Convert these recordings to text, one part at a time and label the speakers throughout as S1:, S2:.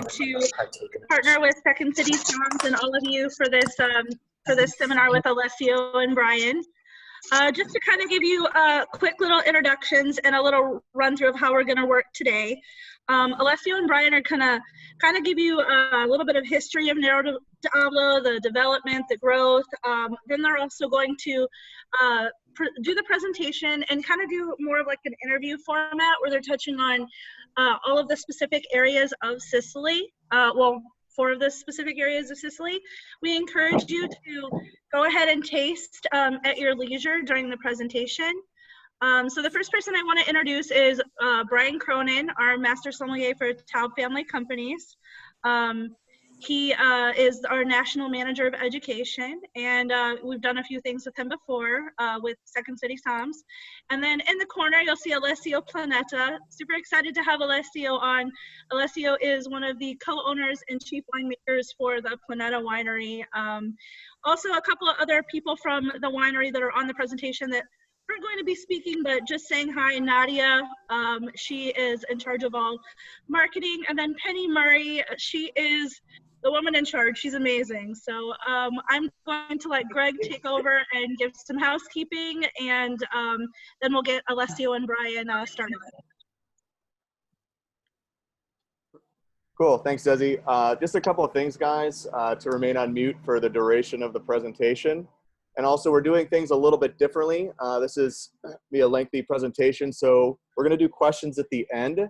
S1: to partner with Second City Songs and all of you for this seminar with Alessio and Brian. Just to kind of give you quick little introductions and a little run through of how we're going to work today. Alessio and Brian are going to kind of give you a little bit of history of Nero d'Avolo, the development, the growth. Then they're also going to do the presentation and kind of do more of like an interview format where they're touching on all of the specific areas of Sicily. Well, 4 of the specific areas of Sicily. We encourage you to go ahead and taste at your leisure during the presentation. So the first person I want to introduce is Brian Cronin, our Master Sommelier for Taub Family Companies. He is our National Manager of Education, and we've done a few things with him before with Second City Somms. And then in the corner, you'll see Alessio Planeta. Super excited to have Alessio on. Alessio is one of the co-owners and chief winemakers for the Planeta winery. Also, a couple of other people from the winery that are on the presentation that aren't going to be speaking, but just saying hi. Nadia, she is in charge of all marketing. And then Penny Murray, she is the woman in charge. She's amazing. So I'm going to let Greg take over and give some housekeeping, and then we'll get Alessio and Brian started.
S2: Cool, thanks Desi. Just a couple of things, guys, to remain on mute for the duration of the presentation. And also we're doing things a little bit differently. This is be a lengthy presentation, so we're gonna do questions at the end.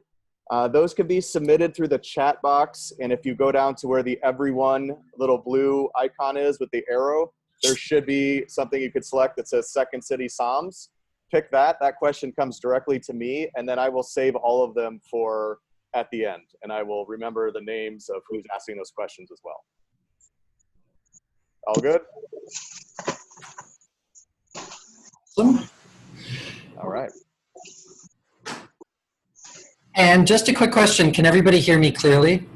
S2: Those can be submitted through the chat box, and if you go down to where the everyone little blue icon is with the arrow, there should be something you could select that says Second City Somms. Pick that, that question comes directly to me, and then I will save all of them for at the end, and I will remember the names of who's asking those questions as well. All good? All right.
S3: And just a quick question, can everybody hear me clearly?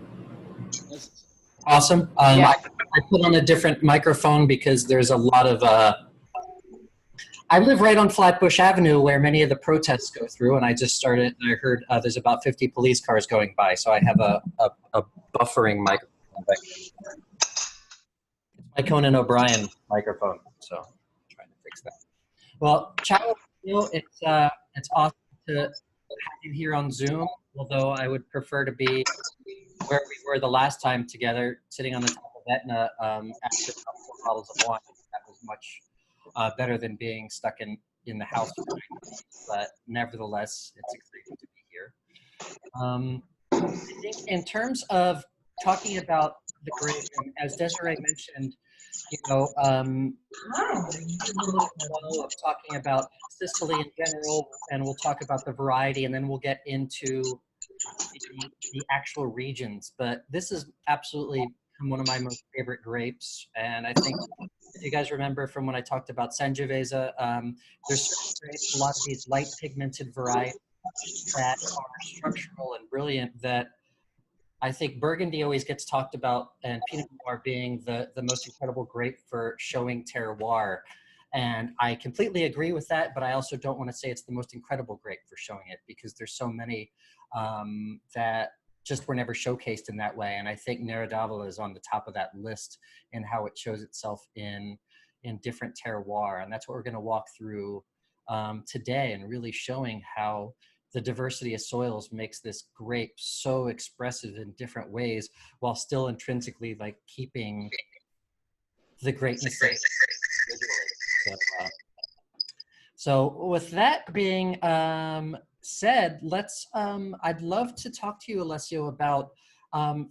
S3: Awesome. I put on a different microphone because there's a lot of, I live right on Flatbush Avenue where many of the protests go through, and I just started, and I heard there's about 50 police cars going by, so I have a buffering microphone. It's my Conan O'Brien microphone, so I'm trying to fix that. Well, ciao, it's awesome to have you here on Zoom, although I would prefer to be where we were the last time together, sitting on the top of Etna after 4 bottles of wine. That was much better than being stuck in the house. But nevertheless, it's exciting to be here. I think in terms of talking about the grape, as Desiree mentioned, you know, of talking about Sicily in general, and we'll talk about the variety, and then we'll get into the actual regions. But this is absolutely one of my most favorite grapes, and I think if you guys remember from when I talked about Sangiovese, there's certain grapes, a lot of these light pigmented varieties that are structural and brilliant that I think Burgundy always gets talked about, and Pinot Noir being the most incredible grape for showing terroir. And I completely agree with that, but I also don't want to say it's the most incredible grape for showing it, because there's so many that just were never showcased in that way. And I think Nero d'Avolo is on the top of that list in how it shows itself in different terroir. And that's what we're going to walk through today, and really showing how the diversity of soils makes this grape so expressive in different ways, while still intrinsically like keeping the greatness. So with that being said, let's, I'd love to talk to you, Alessio, about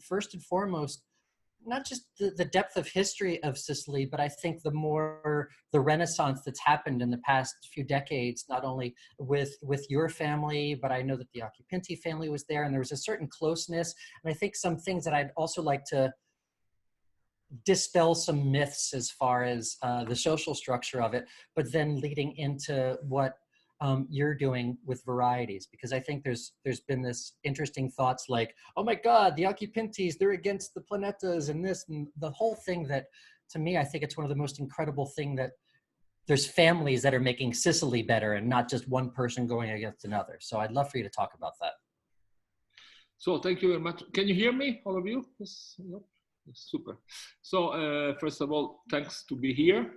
S3: first and foremost, not just the depth of history of Sicily, but I think the renaissance that's happened in the past few decades, not only with your family, but I know that the Occhipinti family was there, and there was a certain closeness. And I think some things that I'd also like to dispel some myths as far as the social structure of it, but then leading into what you're doing with varieties, because I think there's been this interesting thoughts like, oh my God, the Occhipintis, they're against the Planetas and this and the whole thing. That to me, I think it's one of the most incredible thing that there's families that are making Sicily better and not just one person going against another. So I'd love for you to talk about that.
S4: So thank you very much. Can you hear me, all of you? Yes, no? Yes, super. So first of all, thanks to be here,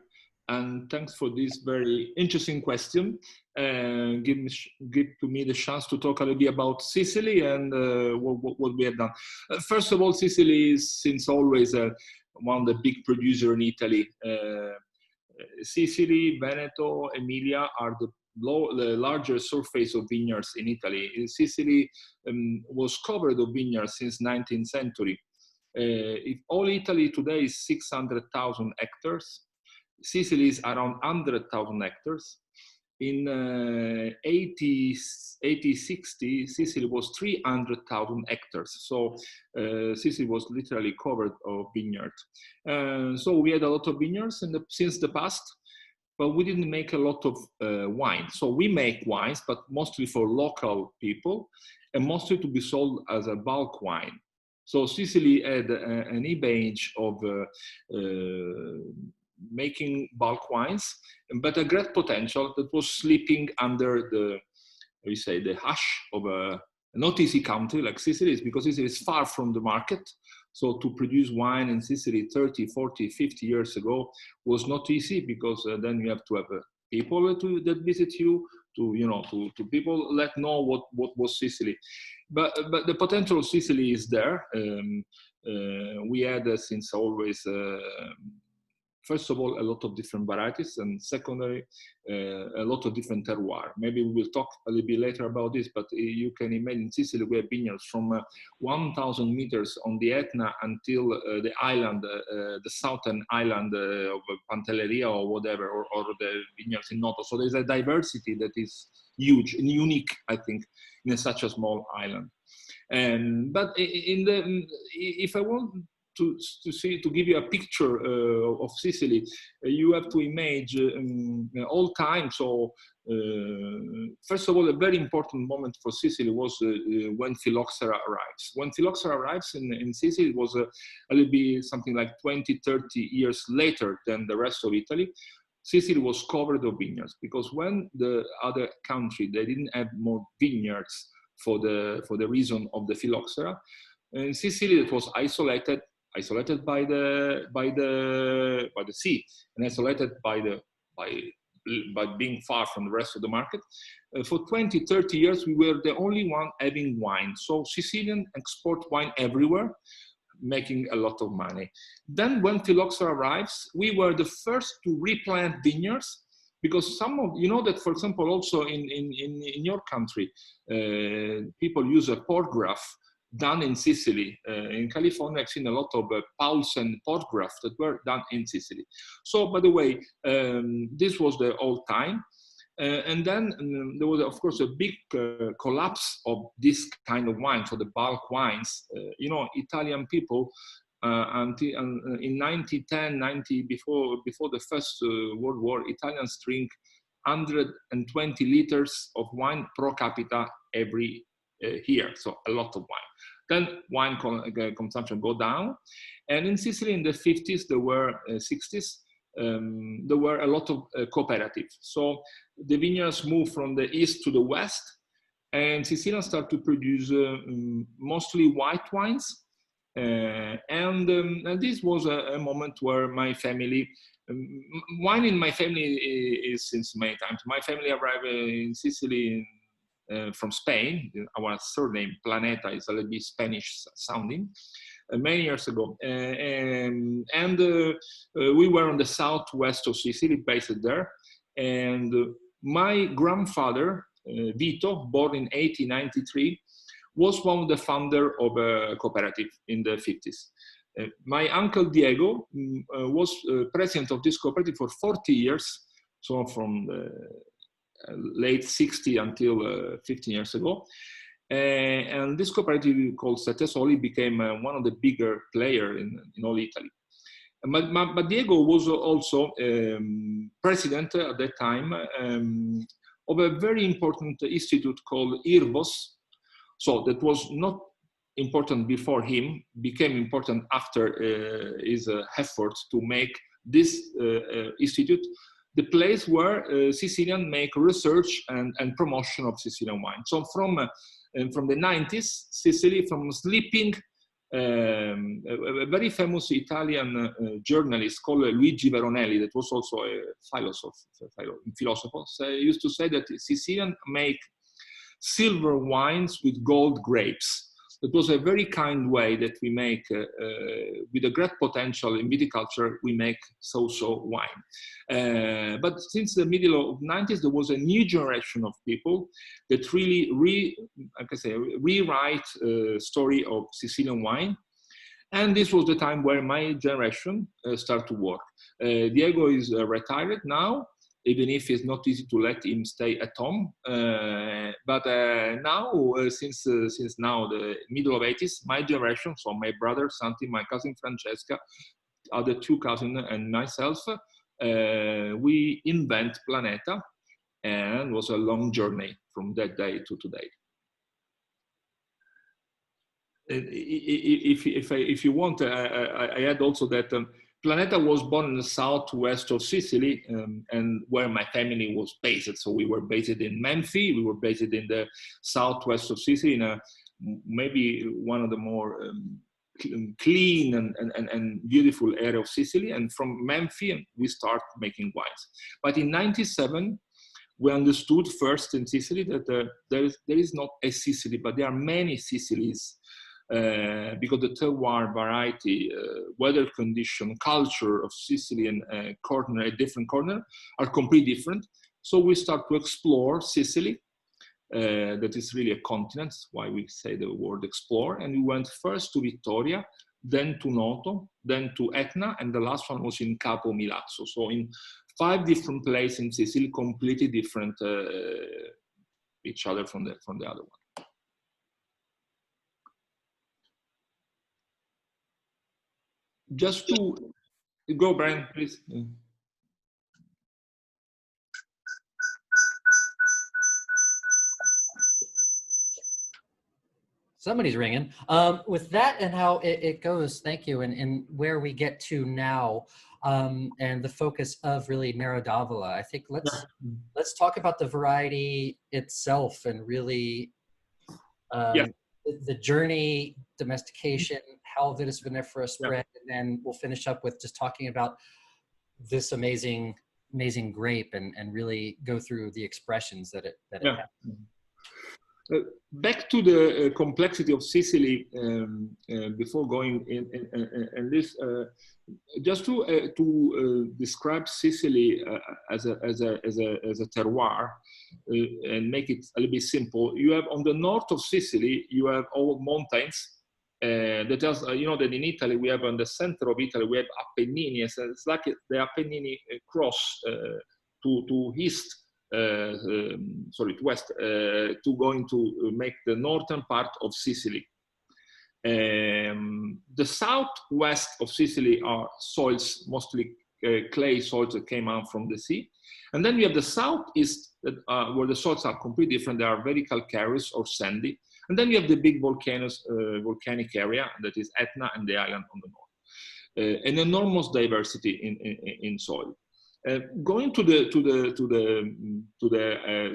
S4: and thanks for this very interesting question. Give to me the chance to talk a little bit about Sicily and what we have done. First of all, Sicily is since always one of the big producers in Italy. Sicily, Veneto, Emilia are the larger surface of vineyards in Italy. Sicily was covered of vineyards since 19th century. If all Italy today is 600,000 hectares, Sicily is around 100,000 hectares. In 1860, Sicily was 300,000 hectares. So Sicily was literally covered of vineyards. So we had a lot of vineyards since the past, but we didn't make a lot of wine. So we make wines, but mostly for local people and mostly to be sold as a bulk wine. So Sicily had an image of making bulk wines, but a great potential that was sleeping under the, the hush of a not easy country like Sicily is, because Sicily is far from the market. So to produce wine in Sicily 30, 40, 50 years ago was not easy, because then you have to have people that visit you, to people let know what was Sicily. But the potential of Sicily is there. We had since always, first of all, a lot of different varieties, and secondary, a lot of different terroir. Maybe we will talk a little bit later about this, but you can imagine Sicily, we have vineyards from 1,000 meters on the Etna until the island, the southern island of Pantelleria or whatever, or the vineyards in Noto. So there's a diversity that is huge and unique, I think, in such a small island. But if I want to give you a picture of Sicily, you have to imagine all time. So first of all, a very important moment for Sicily was when phylloxera arrives. When phylloxera arrives in Sicily, it was a little bit something like 20, 30 years later than the rest of Italy. Sicily was covered of vineyards, because when the other country, they didn't have more vineyards for the reason of the phylloxera. In Sicily, it was isolated by the sea, and isolated by being far from the rest of the market. For 20, 30 years, we were the only one having wine. So Sicilians export wine everywhere, making a lot of money. Then when phylloxera arrives, we were the first to replant vineyards, because some of, that, for example, also in your country, people use a port graft done in Sicily. In California, I've seen a lot of Paulsen port grafts that were done in Sicily. So, by the way, this was the old time. And then there was, of course, a big collapse of this kind of wine, so the bulk wines. Italian people, until in 1910, before the First World War, Italians drink 120 liters of wine per capita every year, so a lot of wine. Then wine consumption go down, and in Sicily in the 50s, there were 60s, there were a lot of cooperatives. So the vineyards moved from the east to the west, and Sicilians start to produce mostly white wines. And this was a moment where my family, wine in my family is since many times. My family arrived in Sicily from Spain. Our surname, Planeta, is a little bit Spanish sounding. Many years ago. We were on the southwest of Sicily, based there. And my grandfather, Vito, born in 1893, was one of the founders of a cooperative in the 50s. My uncle Diego was president of this cooperative for 40 years, so from the late 60s until 15 years ago. And this cooperative called Satesoli became one of the bigger players in all Italy. But Diego was also president at that time of a very important institute called IRVOS. So that was not important before him, became important after his efforts to make this institute the place where Sicilians make research and promotion of Sicilian wine. So from And from the 90s, Sicily, from sleeping, a very famous Italian journalist called Luigi Veronelli, that was also a philosopher, used to say that Sicilians make silver wines with gold grapes. It was a very kind way that we make, with a great potential in viticulture, we make so-so wine. But since the middle of the 90s, there was a new generation of people that really rewrite story of Sicilian wine. And this was the time where my generation started to work. Diego is retired now, even if it's not easy to let him stay at home. But now, since now the middle of 80s, my generation, so my brother Santi, my cousin Francesca, other two cousins and myself, we invent Planeta, and it was a long journey from that day to today. If you want, I add also that Planeta was born in the southwest of Sicily, and where my family was based. So we were based in Memphis. We were based in the southwest of Sicily, in maybe one of the more clean and beautiful area of Sicily. And from Memphis, we start making wines. But in '97, we understood first in Sicily that there is not a Sicily, but there are many Sicilies. Because the terroir, variety, weather condition, culture of Sicily and a different corner are completely different. So we start to explore Sicily. That is really a continent, why we say the word explore. And we went first to Vittoria, then to Noto, then to Etna, and the last one was in Capo Milazzo. So in 5 different places in Sicily, completely different each other from the other one. Just to go, Brian, please.
S3: Somebody's ringing. With that and how it goes, thank you, and where we get to now, and the focus of really Nero d'Avola, I think let's talk about the variety itself and really the journey, domestication, how vitis vinifera spread, and then we'll finish up with just talking about this amazing grape and really go through the expressions that it has.
S4: Back to the complexity of Sicily, before going in this, just to describe Sicily as a terroir and make it a little bit simple. You have on the north of Sicily, you have all mountains. That is, you know, that in Italy we have on the center of Italy we have Apennini. So it's like the Apennini cross to east. To west, to going to make the northern part of Sicily. The southwest of Sicily are soils, mostly clay soils that came out from the sea. And then you have the southeast, where the soils are completely different. They are very calcareous or sandy. And then you have the big volcanic area, that is Etna and the island on the north. An enormous diversity in soil. Going to the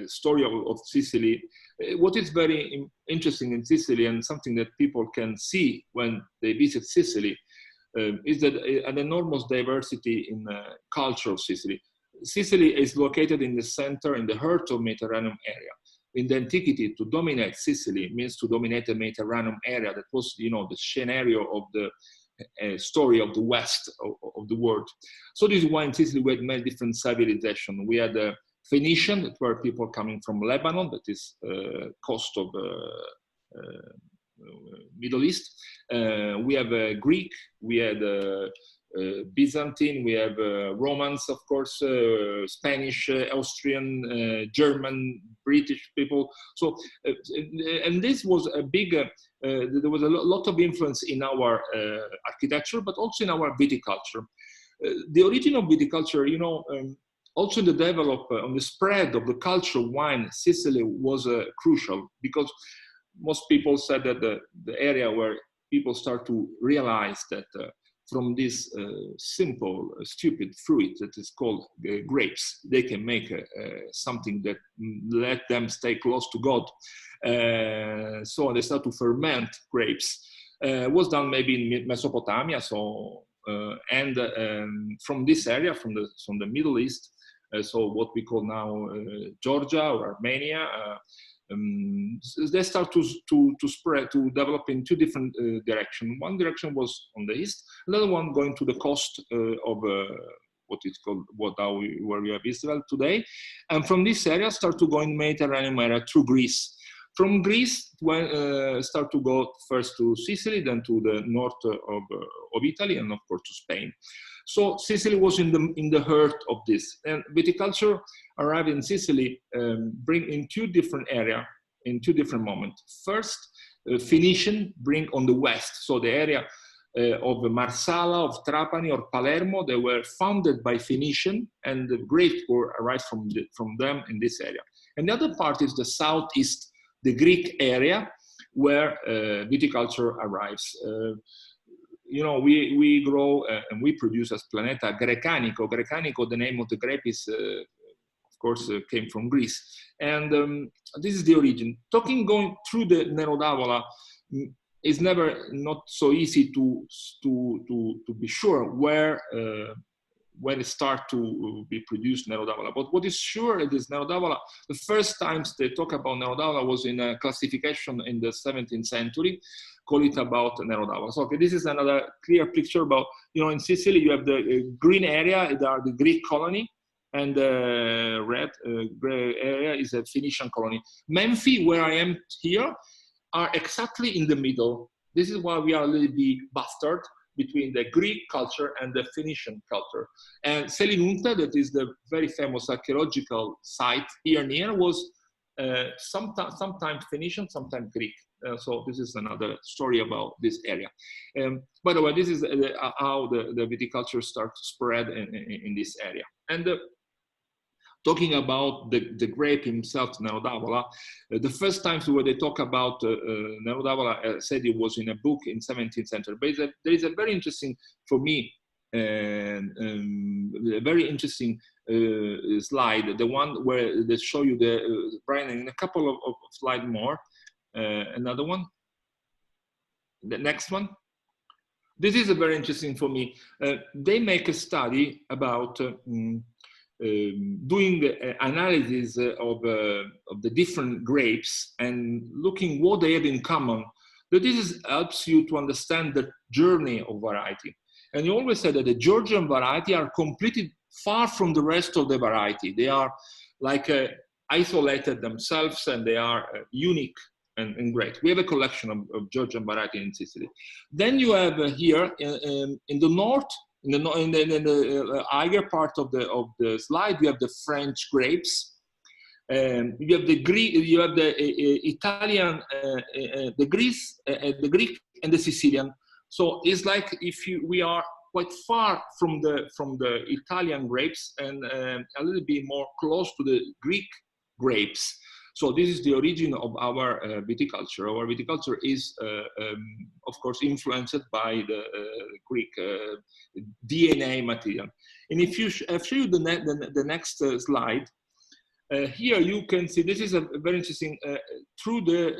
S4: story of Sicily, what is very interesting in Sicily and something that people can see when they visit Sicily is that an enormous diversity in the culture of Sicily. Sicily is located in the center, in the heart of Mediterranean area. In the antiquity, to dominate Sicily means to dominate the Mediterranean area. That was, you know, the scenario of the story of the west of the world. So this is why in Sicily we had many different civilizations. We had Phoenician, that were people coming from Lebanon, that is coast of Middle East. We have Greek, we had Byzantine, we have Romans, of course, Spanish, Austrian, German, British people. So, and this was a big, there was a lot of influence in our architecture, but also in our viticulture. The origin of viticulture, you know, also in the development, on the spread of the culture of wine, Sicily was crucial, because most people said that the area where people start to realize that from this simple, stupid fruit that is called grapes, they can make something that let them stay close to God. So they start to ferment grapes. Was done maybe in Mesopotamia, so from this area, from the Middle East, so what we call now Georgia or Armenia. They start to spread, to develop in two different directions. One direction was on the east, another one going to the coast of what is called where we have Israel today, and from this area start to go in Mediterranean area through Greece. From Greece, start to go first to Sicily, then to the north of Italy, and of course to Spain. So Sicily was in the heart of this, and viticulture arrived in Sicily, bring in two different areas, in two different moments. First, Phoenician bring on the west, so the area of Marsala, of Trapani, or Palermo, they were founded by Phoenician, and the grapes were arrived from them in this area. And the other part is the southeast, the Greek area, where viticulture arrives. You know, we grow and we produce as Planeta Grecanico. Grecanico, the name of the grape is, of course, came from Greece. And this is the origin. Going through the Nero d'Avola is never not so easy to be sure where when it starts to be produced Nero d'Avola. But what is sure is Nero d'Avola, the first times they talk about Nero d'Avola was in a classification in the 17th century, call it about Nero d'Avola. So okay, this is another clear picture about, you know, in Sicily you have the green area, they are the Greek colony, and the red gray area is a Phoenician colony. Menfi, where I am here, are exactly in the middle. This is why we are a little bit bastard between the Greek culture and the Phoenician culture. And Selinunte, that is the very famous archaeological site here near, was sometimes Phoenician, sometimes Greek. So this is another story about this area. By the way, this is how the viticulture starts to spread in this area. And talking about the grape himself, Nero d'Avola, the first times where they talk about Nero d'Avola, I said it was in a book in 17th century. But there is a very interesting, for me, a very interesting slide, the one where they show you the Brian, in a couple of slides more. Another one, the next one. This is a very interesting for me. They make a study about doing analysis of the different grapes and looking what they have in common. That this helps you to understand the journey of variety. And you always say that the Georgian variety are completely far from the rest of the variety. They are like isolated themselves, and they are unique and great. We have a collection of Georgian variety in Sicily. Then you have here in the north, in the higher part of the slide, you have the French grapes. You have the Greek, you have the Italian, the Greek, and the Sicilian. So it's like we are quite far from the Italian grapes and a little bit more close to the Greek grapes. So this is the origin of our viticulture. Our viticulture is, of course, influenced by the Greek DNA material. And if I'll show you the next slide, here you can see, this is a very interesting, through the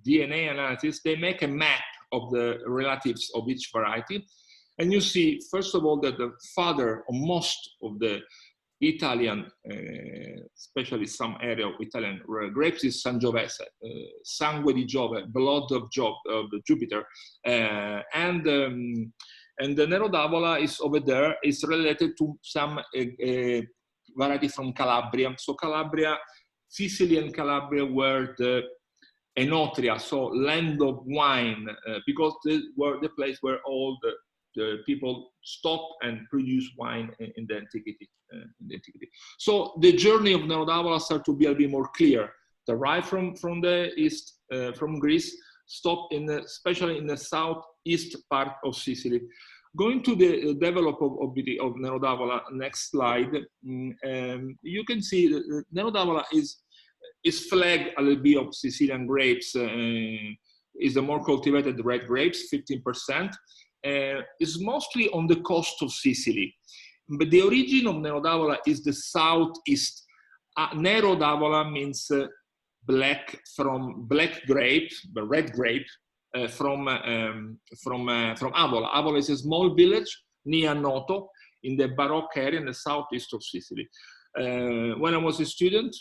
S4: DNA analysis, they make a map of the relatives of each variety. And you see, first of all, that the father of most of the Italian, especially some area of Italian grapes, is Sangiovese, sangue di Giove, blood of Jupiter, and the Nero d'Avola is over there. Is related to some variety from Calabria. So Calabria, Sicily and Calabria were the Enotria, so land of wine, because they were the place where all the people stop and produce wine in the antiquity. So the journey of Nero d'Avola started to be a bit more clear. They arrive from the east, from Greece, stop especially in the southeast part of Sicily. Going to the development of Nero d'Avola, next slide, you can see that Nero d'Avola is flagged a little bit of Sicilian grapes, is the more cultivated red grapes, 15%. is mostly on the coast of Sicily. But the origin of Nero d'Avola is the southeast. Nero d'Avola means black, from black grape, the red grape, from Avola. Avola is a small village near Noto in the Baroque area in the southeast of Sicily. When I was a student,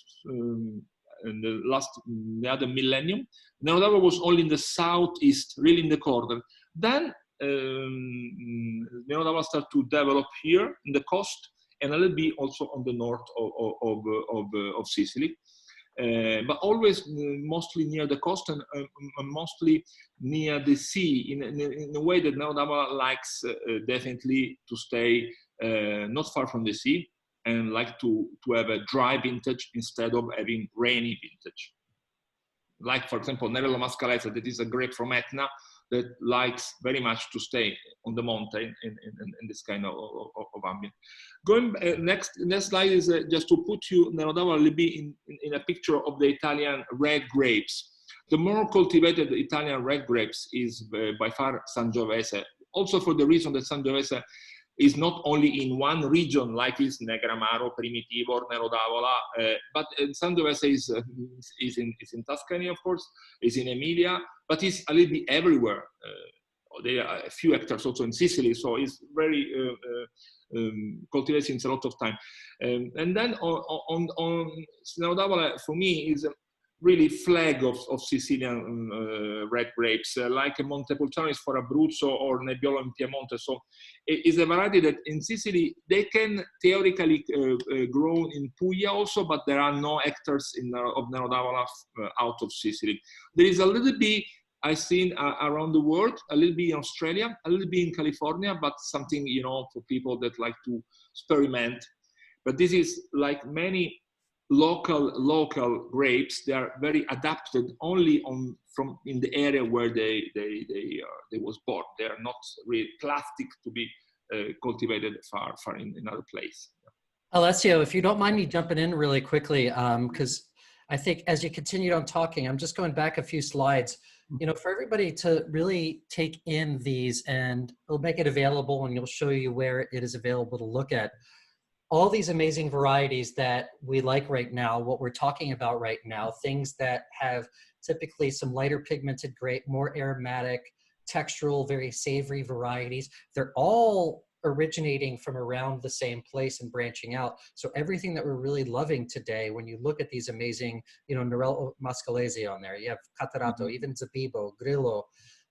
S4: in the other millennium, Nero d'Avola was only in the southeast, really in the corner. Then Nero d'Avola started to develop here in the coast and a little bit also on the north of Sicily. But always mostly near the coast and mostly near the sea, in a way that Nero d'Avola likes definitely to stay not far from the sea and like to have a dry vintage instead of having rainy vintage. Like, for example, Nero Mascalese, that is a grape from Etna that likes very much to stay on the mountain in this kind of ambient. Going next slide is just to put you Nero d'Avola a little bit in a picture of the Italian red grapes. The more cultivated Italian red grapes is by far Sangiovese. Also for the reason that Sangiovese is not only in one region like is Negramaro, Primitivo, or Nero d'Avola, but Sangiovese is in Tuscany, of course, is in Emilia, but it's a little bit everywhere. There are a few hectares also in Sicily, so it's very cultivated since a lot of time. And then on Nero d'Avola, for me, is really flag of Sicilian red grapes, like Montepulciano is for Abruzzo or Nebbiolo in Piemonte. So it is a variety that in Sicily, they can theoretically grow in Puglia also, but there are no hectares of Nero d'Avola out of Sicily. There is a little bit I've seen around the world, a little bit in Australia, a little bit in California, but something, you know, for people that like to experiment. But this is like many local grapes. They are very adapted only from in the area where they was born. They are not really plastic to be cultivated far in another place.
S3: Alessio, if you don't mind me jumping in really quickly, because I think as you continued on talking, I'm just going back a few slides, you know, for everybody to really take in these, and we'll make it available and you'll show you where it is available to look at. All these amazing varieties that we like right now, what we're talking about right now, things that have typically some lighter pigmented grape, more aromatic, textural, very savory varieties. They're all originating from around the same place and branching out. So everything that we're really loving today, when you look at these amazing, you know, Nero Mascalese on there, you have Catarato, even Zabibo, Grillo,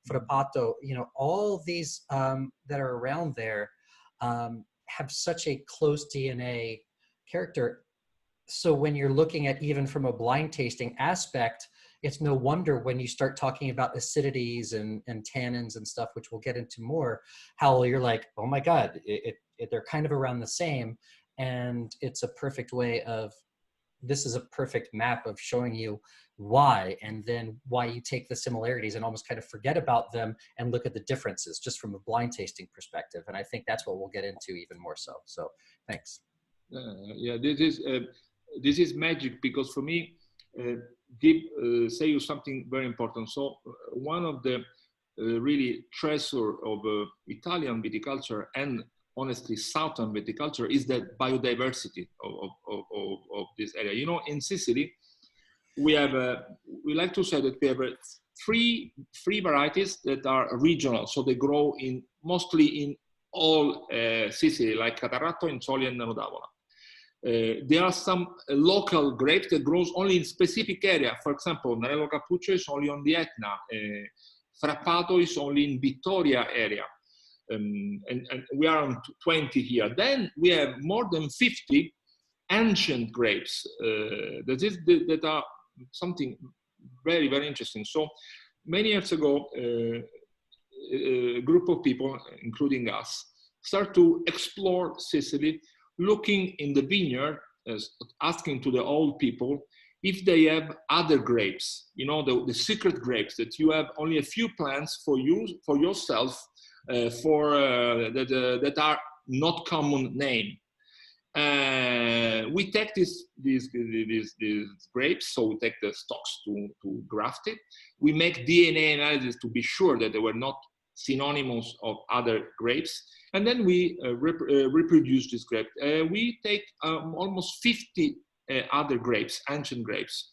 S3: Frappato, you know, all these that are around there, have such a close DNA character. So when you're looking at even from a blind tasting aspect, it's no wonder when you start talking about acidities and tannins and stuff, which we'll get into more, how you're like, oh my God, they're kind of around the same. And it's a perfect way of, this is a perfect map of showing you why, and then why you take the similarities and almost kind of forget about them and look at the differences just from a blind tasting perspective. And I think that's what we'll get into even more so. So thanks.
S4: Yeah, this is magic, because for me, say you something very important. So one of the really treasure of Italian viticulture, and honestly Southern viticulture, is the biodiversity of this area. You know, in Sicily, we have we like to say that we have three varieties that are regional, so they grow mostly in all Sicily, like Catarato, Insoli, and Nero d'Avola. There are some local grapes that grows only in specific area. For example, Nerello Cappuccio is only on the Etna. Frappato is only in Vittoria area. And we are on 20 here. Then we have more than 50 ancient grapes that are something very, very interesting. So many years ago, a group of people, including us, start to explore Sicily, looking in the vineyard, asking to the old people if they have other grapes, you know, the secret grapes that you have only a few plants for yourself, that are not common name. We take these grapes, so we take the stalks to graft it. We make DNA analysis to be sure that they were not synonymous of other grapes. And then we reproduce this grape. We take almost 50 other grapes, ancient grapes.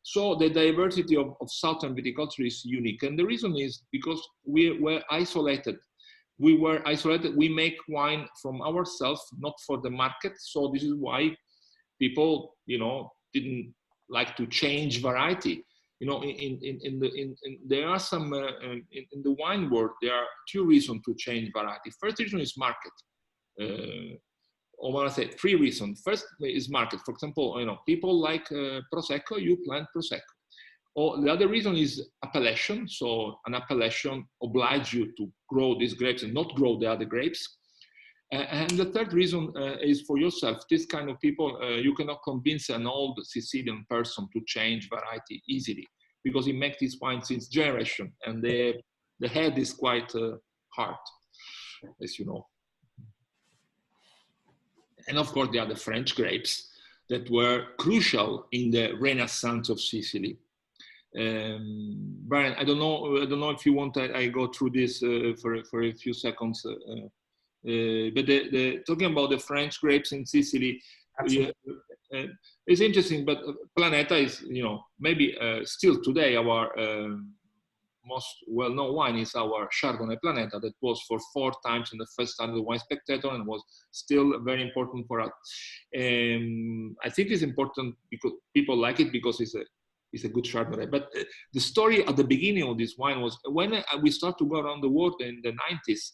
S4: So the diversity of southern viticulture is unique. And the reason is because we were isolated. We make wine from ourselves, not for the market. So this is why people, didn't like to change variety. There are some, in the wine world, there are two reasons to change variety. First reason is market. Or when I say three reasons. First is market. For example, people like Prosecco, you plant Prosecco. Or the other reason is appellation. So an appellation obliges you to grow these grapes and not grow the other grapes. And the third reason is for yourself. This kind of people, you cannot convince an old Sicilian person to change variety easily, because he makes this wine since generation, and the head is quite hard, as you know. And of course, there are the French grapes that were crucial in the Renaissance of Sicily. Brian, I don't know if you want I go through this for a few seconds. But talking about the French grapes in Sicily, it's interesting. But Planeta is, maybe still today our most well-known wine is our Chardonnay Planeta, that was for 4 times in the first time of the Wine Spectator, and was still very important for us. I think it's important because people like it because it's a good Chardonnay. But the story at the beginning of this wine was when we started to go around the world in the 90s.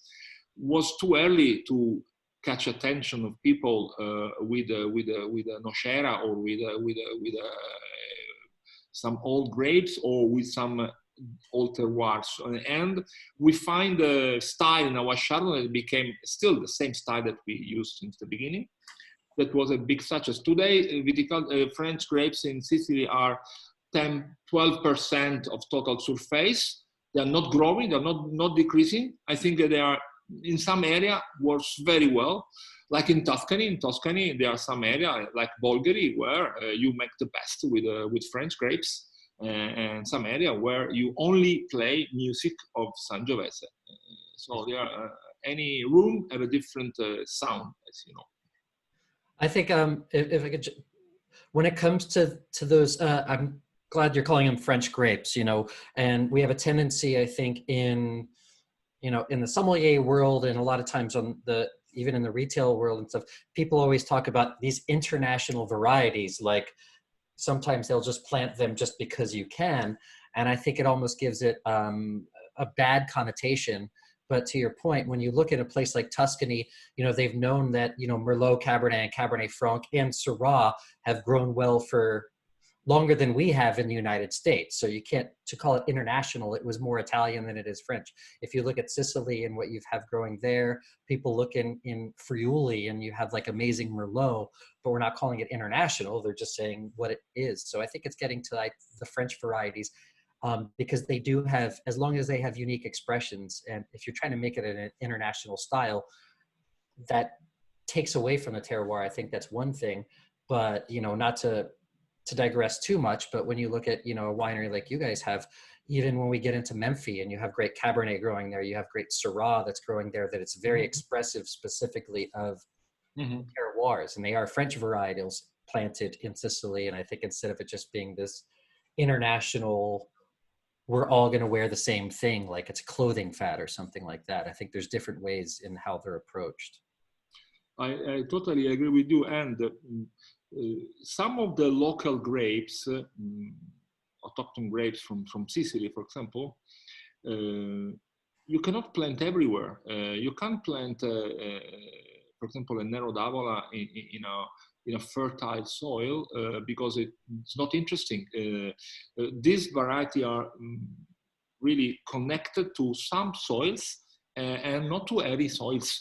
S4: Was too early to catch attention of people with a Nocera or with some old grapes or with some old terroirs. And we find a style in our Chardonnay that became still the same style that we used since the beginning. That was a big success. Today, French grapes in Sicily are 10-12% of total surface. They are not growing. They are not decreasing. I think that they are. In some area works very well, like in Tuscany. In Tuscany, there are some area like Bolgheri where you make the best with French grapes, and some area where you only play music of Sangiovese. So there are any room have a different sound, as you know.
S3: I think if I could, when it comes to those, I'm glad you're calling them French grapes. And we have a tendency, I think, in the sommelier world, and a lot of times even in the retail world and stuff, people always talk about these international varieties. Like sometimes they'll just plant them just because you can. And I think it almost gives it a bad connotation. But to your point, when you look at a place like Tuscany, they've known that, Merlot, Cabernet, and Cabernet Franc and Syrah have grown well for longer than we have in the United States. So you can't, to call it international, it was more Italian than it is French. If you look at Sicily and what you have growing there, people look in Friuli and you have like amazing Merlot, but we're not calling it international. They're just saying what it is. So I think it's getting to like the French varieties because they do have, as long as they have unique expressions, and if you're trying to make it an international style, that takes away from the terroir. I think that's one thing, but not to digress too much, but when you look at, a winery like you guys have, even when we get into Memphis and you have great Cabernet growing there, you have great Syrah that's growing there, that it's very expressive specifically of terroirs, and they are French varietals planted in Sicily. And I think instead of it just being this international, we're all going to wear the same thing, like it's a clothing fad or something like that, I think there's different ways in how they're approached.
S4: I totally agree with you. And some of the local grapes, autochthon grapes from Sicily, for example, you cannot plant everywhere. You can't plant, for example, a Nero d'Avola in a fertile soil because it's not interesting. These varieties are really connected to some soils and not to every soils.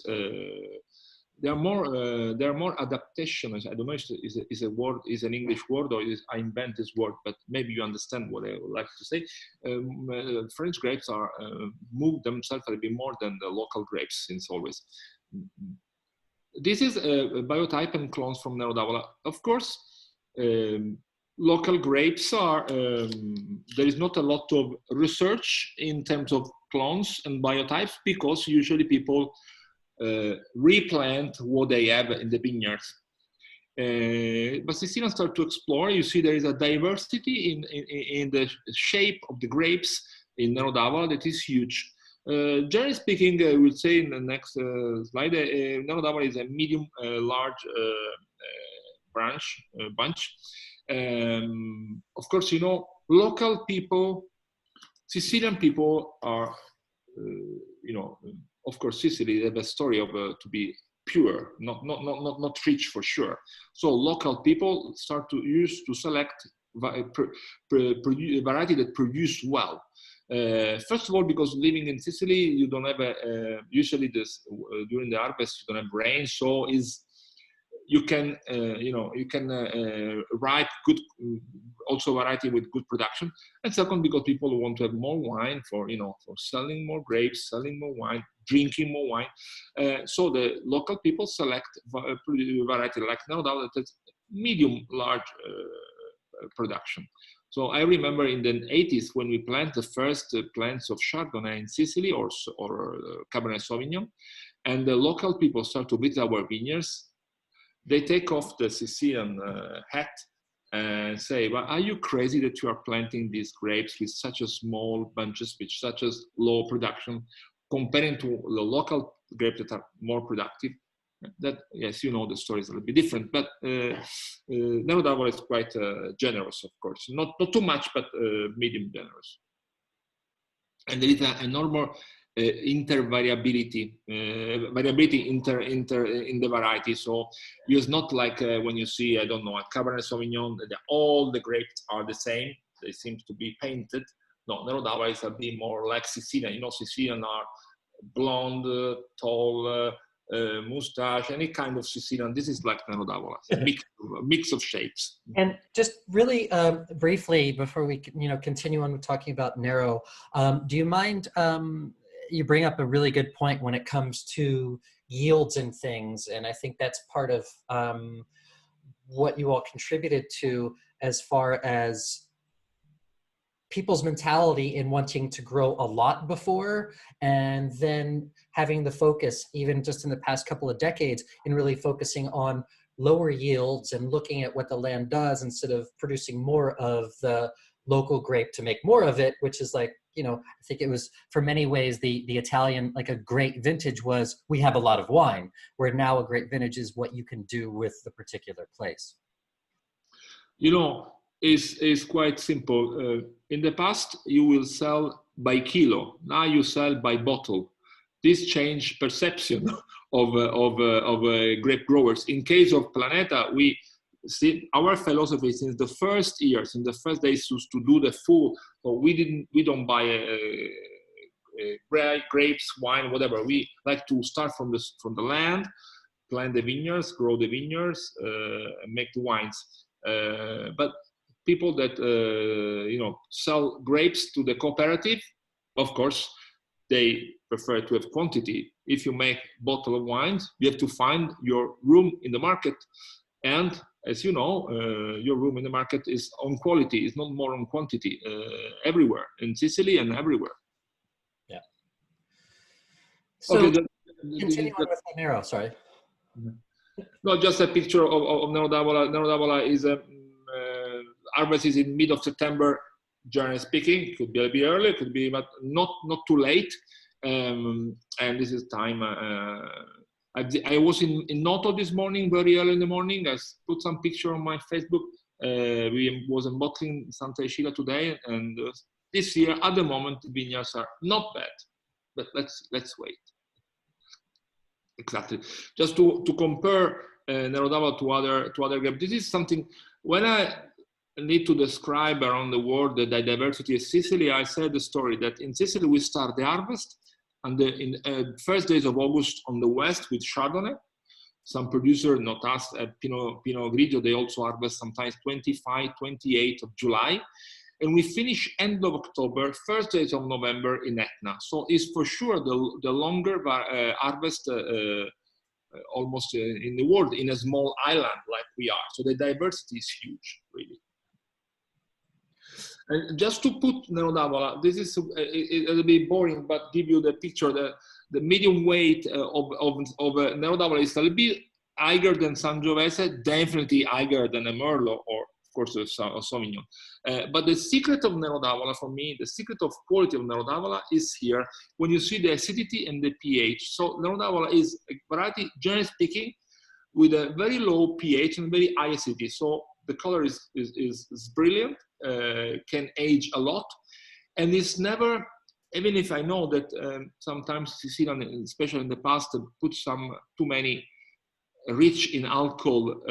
S4: There are more adaptations. I don't know if is a word, is an English word, or I invent this word, but maybe you understand what I would like to say. French grapes are move themselves a bit more than the local grapes since always. This is a biotype and clones from Nero d'Avola. Of course, local grapes are, there is not a lot of research in terms of clones and biotypes because usually people replant what they have in the vineyards. But Sicilians start to explore. You see there is a diversity in the shape of the grapes in Nero d'Avola that is huge. Generally speaking, I will say in the next slide, Nero d'Avola is a medium large bunch. Of course, you know, local people, Sicilian people are, you know, of course, Sicily have a story of to be pure, not rich for sure. So local people start to select variety that produce well. First of all, because living in Sicily, you don't have usually during the harvest you don't have rain, so you can ripe good also variety with good production. And second, because people want to have more wine for selling more grapes, selling more wine, drinking more wine. So the local people select variety like Nero d'Avola that has medium large production. So I remember in the 80s when we planted the first plants of Chardonnay in Sicily or Cabernet Sauvignon, and the local people start to visit our vineyards. They take off the Sicilian hat and say, well, are you crazy that you are planting these grapes with such a small bunches, with such a low production, comparing to the local grapes that are more productive? That, yes, you know, the story is a little bit different, but Nero d'Avola is quite generous, of course. Not too much, but medium generous. And there is a normal variability in the variety. So it's not like when you see, I don't know, a Cabernet Sauvignon, all the grapes are the same. They seem to be painted. No, Nero d'Avola is a bit more like Sicilian. You know, Sicilian are blonde, tall, mustache, any kind of Sicilian. This is like Nero d'Avola, a mix of shapes.
S3: And just really briefly before we continue on with talking about Nero, do you mind? You bring up a really good point when it comes to yields and things, and I think that's part of what you all contributed to as far as people's mentality in wanting to grow a lot before, and then having the focus, even just in the past couple of decades, in really focusing on lower yields and looking at what the land does instead of producing more of the local grape to make more of it, which is like, I think it was for many ways the Italian, like a great vintage was, we have a lot of wine, where now a great vintage is what you can do with the particular place.
S4: It's quite simple. In the past, you will sell by kilo. Now you sell by bottle. This changed perception of grape growers. In case of Planeta, we see our philosophy since the first years, in the first days, was to do the full. So we don't buy grapes, wine, whatever. We like to start from the land, plant the vineyards, grow the vineyards, and make the wines. But people that sell grapes to the cooperative, of course, they prefer to have quantity. If you make bottle of wines, you have to find your room in the market. And as you know, your room in the market is on quality, it's not more on quantity, everywhere, in Sicily and everywhere.
S3: Yeah. So,
S4: okay,
S3: continuing on with Nero, sorry.
S4: No, just a picture of Nero d'Avola. Nero d'Avola is harvest is in mid of September, generally speaking. It could be a bit early, it could be, but not too late. And this is time. I was in Noto this morning, very early in the morning. I put some picture on my Facebook. We was in bottling Santa Iscila today, and this year at the moment the vineyards are not bad, but let's wait. Exactly. Just to compare Nero d'Avola to other grapes. This is something when I need to describe around the world the diversity of Sicily. I said the story that in Sicily we start the harvest and in first days of August on the west with Chardonnay. Some producer, not us, Pinot Grigio, they also harvest sometimes 25, 28 of July. And we finish end of October, first days of November in Etna. So it's for sure the longer harvest almost in the world, in a small island like we are. So the diversity is huge, really. And just to put Nero d'Avola, this is it'll be boring, but give you the picture. The medium weight of Nero d'Avola is a little bit higher than Sangiovese, definitely higher than a Merlot or of course a Sauvignon. But the secret of Nero d'Avola for me, the secret of quality of Nero d'Avola is here when you see the acidity and the pH. So Nero d'Avola is a variety, generally speaking, with a very low pH and very high acidity. So the color is brilliant, can age a lot, and it's never, even if I know that sometimes Sicilian, especially in the past, put some too many rich in alcohol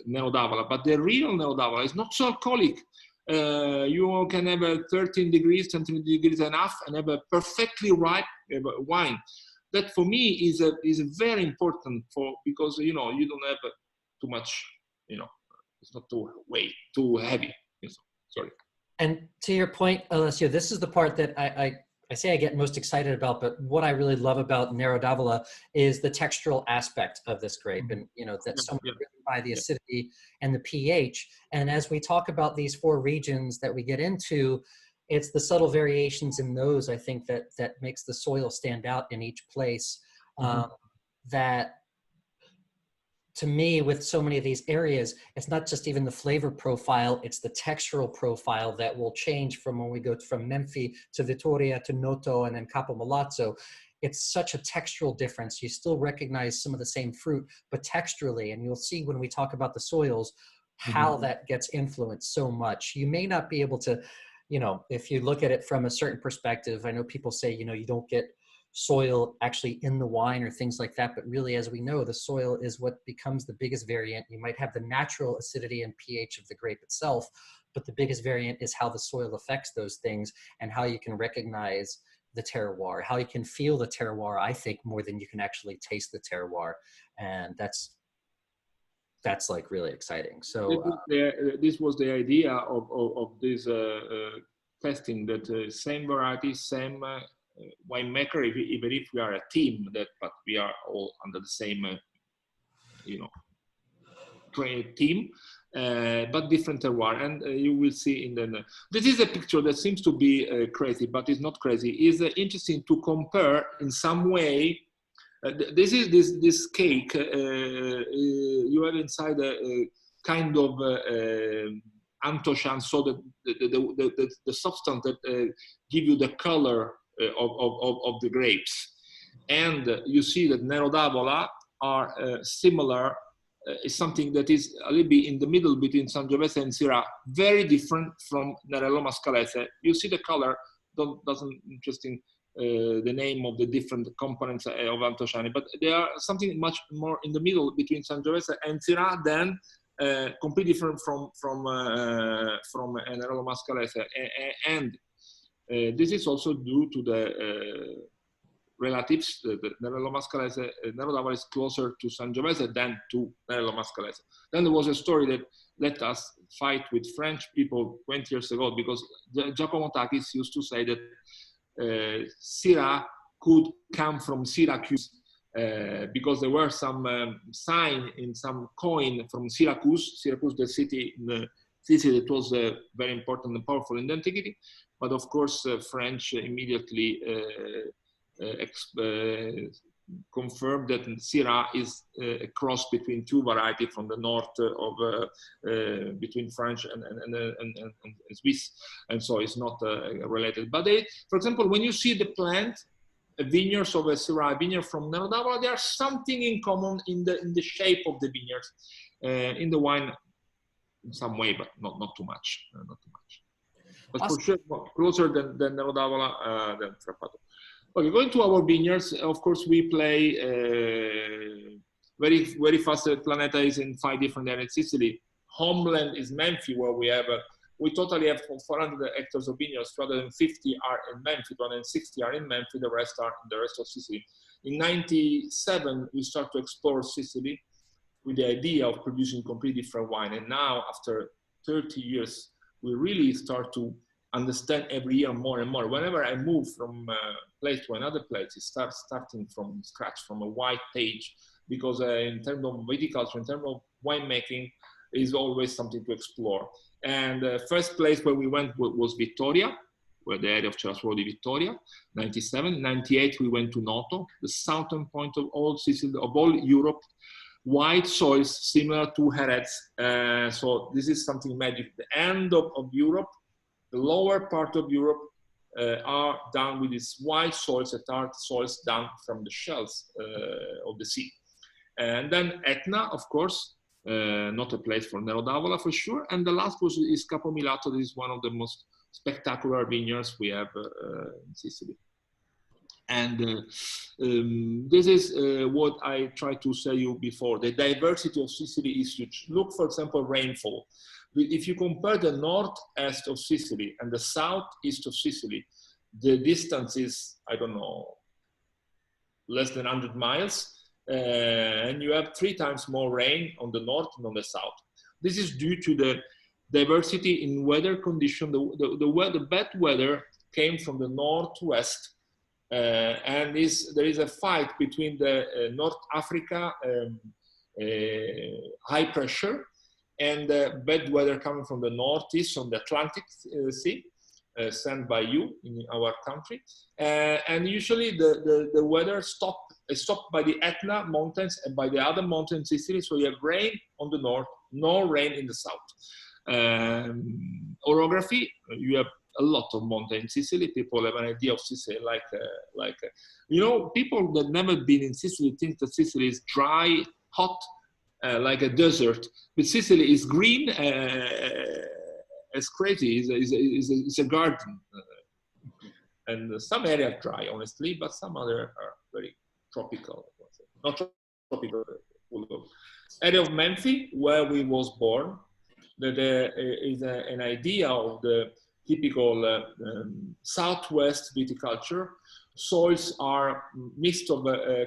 S4: Nero d'Avola, but the real Nero d'Avola is not so alcoholic. You can have a 13 degrees, 20 degrees and a half, and have a perfectly ripe wine. That for me is very important because you don't have too much, it's not too heavy. Sorry.
S3: And to your point, Alessio, this is the part that I say I get most excited about, but what I really love about Nero d'Avola is the textural aspect of this grape, and that's so much driven by the acidity and the pH. And as we talk about these 4 regions that we get into, it's the subtle variations in those, I think, that makes the soil stand out in each place. That, to me, with so many of these areas, it's not just even the flavor profile, it's the textural profile that will change from when we go from Menfi to Vittoria to Noto and then Capo Malazzo. It's such a textural difference. You still recognize some of the same fruit, but texturally, and you'll see when we talk about the soils, how that gets influenced so much. You may not be able to, if you look at it from a certain perspective, I know people say, you don't get soil actually in the wine or things like that, but really, as we know, the soil is what becomes the biggest variant. You might have the natural acidity and pH of the grape itself, but the biggest variant is how the soil affects those things and how you can recognize the terroir, how you can feel the terroir, I think, more than you can actually taste the terroir. And that's like really exciting. So
S4: this was the idea of this testing, that same variety, same winemaker, even if we are a team, but we are all under the same team, but different terroir. And you will see in the this is a picture that seems to be crazy, but it's not crazy. It's interesting to compare in some way. This is this cake. You have inside a kind of anthocyane, so the substance that give you the color of the grapes. And you see that Nero d'Avola are similar. Is something that is a little bit in the middle between Sangiovese and Syrah, very different from Nerello Mascalese. You see the color, doesn't interesting the name of the different components of anthocyane, but they are something much more in the middle between Sangiovese and Syrah than completely different from Nerello Mascalese. And this is also due to the relatives. The Nerello Mascalese, Nero d'Avola is closer to Sangiovese than to Nerello Mascalese. Then there was a story that let us fight with French people 20 years ago, because Giacomo Takis used to say that Syrah could come from Syracuse because there were some sign in some coin from Syracuse, the city, the city that was very important and powerful in the antiquity. But of course, French immediately confirmed that Syrah is a cross between 2 varieties from the north of between French and Swiss, and so it's not related. But for example, when you see the plant, vineyards of a Syrah vineyard from Nero d'Avola, there are something in common in the shape of the vineyards, in the wine in some way, but not too much, not too much. But awesome. For sure, closer than Nero d'Avola than Frappato. Okay, going to our vineyards, of course, we play very, very fast. Planeta is in 5 different areas in Sicily. Homeland is Menfi, where we totally have 400 hectares of vineyards. 250 are in Menfi, 260 are in Menfi, the rest are in the rest of Sicily. In '97, we start to explore Sicily with the idea of producing completely different wine. And now, after 30 years, we really start to understand every year more and more. Whenever I move from place to another place, it starts starting from scratch, from a white page, because in terms of viticulture, in terms of winemaking, is always something to explore. And the first place where we went was Vittoria, where the area of Ceraswoli Vittoria, 97. 98, we went to Noto, the southern point of all Sicily, of all Europe. White soils similar to Jerez. So this is something magic. The end of Europe, the lower part of Europe are done with these white soils that are soils done from the shells of the sea. And then Etna, of course, not a place for Nero d'Avola for sure. And the last is Capomilato. This is one of the most spectacular vineyards we have in Sicily. And this is what I tried to say you before. The diversity of Sicily is huge. Look, for example, rainfall. If you compare the northeast of Sicily and the southeast of Sicily, the distance is, I don't know, less than 100 miles. And you have 3 times more rain on the north and on the south. This is due to the diversity in weather condition. The bad weather came from the northwest. And there is a fight between the North Africa high pressure and bad weather coming from the northeast on the Atlantic Sea, sent by you in our country. And usually the weather stopped by the Etna mountains and by the other mountains in Sicily. So you have rain on the north, no rain in the south. Orography, you have a lot of mountains in Sicily. People have an idea of Sicily you know, people that never been in Sicily think that Sicily is dry, hot, like a desert. But Sicily is green as crazy. It's a garden. And some areas are dry, honestly, but some other are very tropical. Not tropical, area of Memphis, where we was born. That is an idea of the typical southwest viticulture. Soils are mixed of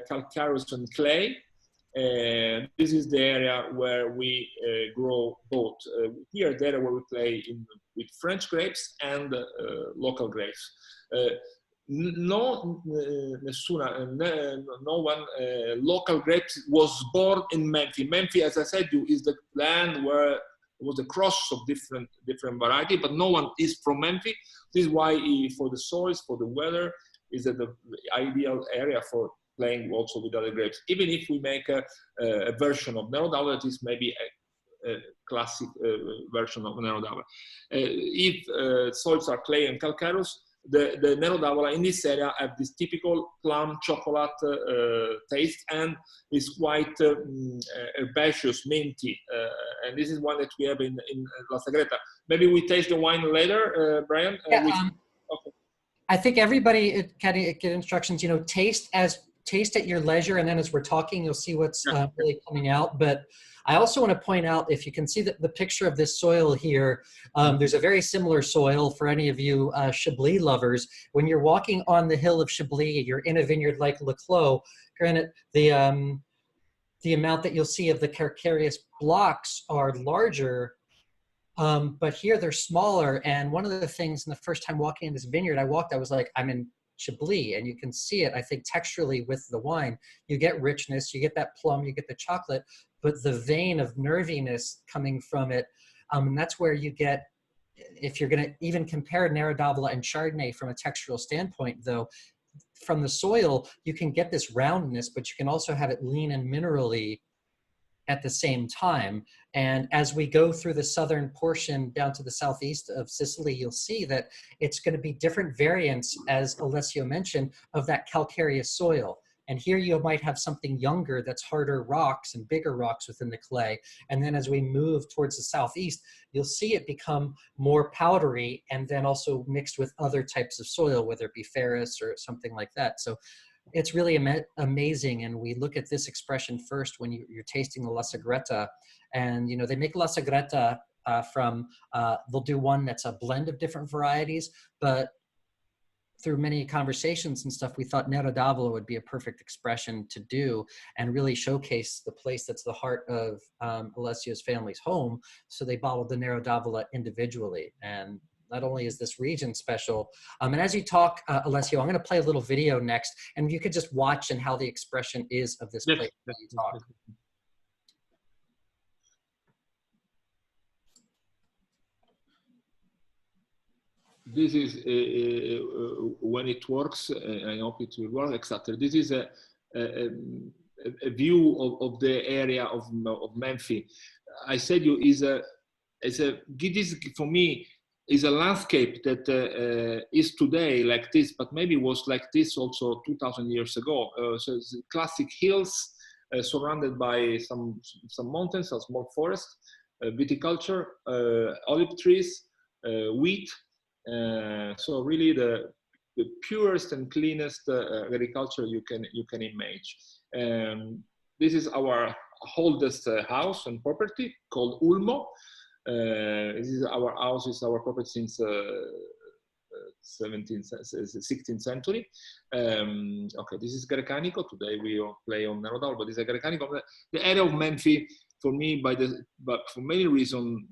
S4: calcareous and clay. This is the area where we grow both. Here, the area where we play with French grapes and local grapes. No one local grapes was born in Memphis. Memphis, as I said, is the land where it was a cross of different variety, but no one is from Memphis. This is why for the soils, for the weather, is the ideal area for playing also with other grapes. Even if we make a version of Nero d'Avola that is maybe a classic version of Nero d'Avola. If soils are clay and calcareous, the Nero d'Avola in this area have this typical plum chocolate taste, and is quite herbaceous, minty. And this is one that we have in La Sagreta. Maybe we taste the wine later, Brian?
S3: Yeah,
S4: okay.
S3: I think everybody can get instructions, you know, taste at your leisure, and then as we're talking, you'll see what's really coming out. But I also want to point out, if you can see the picture of this soil here, there's a very similar soil for any of you Chablis lovers. When you're walking on the hill of Chablis, you're in a vineyard like Le Clos. Granted, the amount that you'll see of the calcareous blocks are larger, but here they're smaller. And one of the things, in the first time walking in this vineyard, I was like, I'm in Chablis, and you can see it, I think, texturally with the wine. You get richness, you get that plum, you get the chocolate, but the vein of nerviness coming from it, and that's where you get, if you're going to even compare Nero d'Avola and Chardonnay from a textural standpoint, though, from the soil, you can get this roundness, but you can also have it lean and minerally at the same time. And as we go through the southern portion down to the southeast of Sicily, you'll see that it's going to be different variants, as Alessio mentioned, of that calcareous soil. And here you might have something younger that's harder rocks and bigger rocks within the clay. And then as we move towards the southeast, you'll see it become more powdery and then also mixed with other types of soil, whether it be ferrous or something like that. So it's really amazing. And we look at this expression first when you're tasting the La Sagreta. And, you know, they make La Sagreta they'll do one that's a blend of different varieties, but through many conversations and stuff, we thought Nero d'Avola would be a perfect expression to do and really showcase the place that's the heart of Alessio's family's home. So they bottled the Nero d'Avola individually. And not only is this region special, and as you talk, Alessio, I'm going to play a little video next, and you could just watch and how the expression is of this place that you talk.
S4: this is when it works. I hope it will work exactly. This is a, a view of the area of Memphis. I said you is a this for me is a landscape that is today like this, but maybe was like this also 2,000 years ago. So it's classic hills surrounded by some mountains, a small forest, viticulture, olive trees, wheat. So really the purest and cleanest agriculture you can imagine. This is our oldest house and property called Ulmo. This is our house, is our property since 16th century. Okay, this is Garcanico. Today we play on Nero, but this is Garcanico. The area of Memphis, for me, but for many reasons.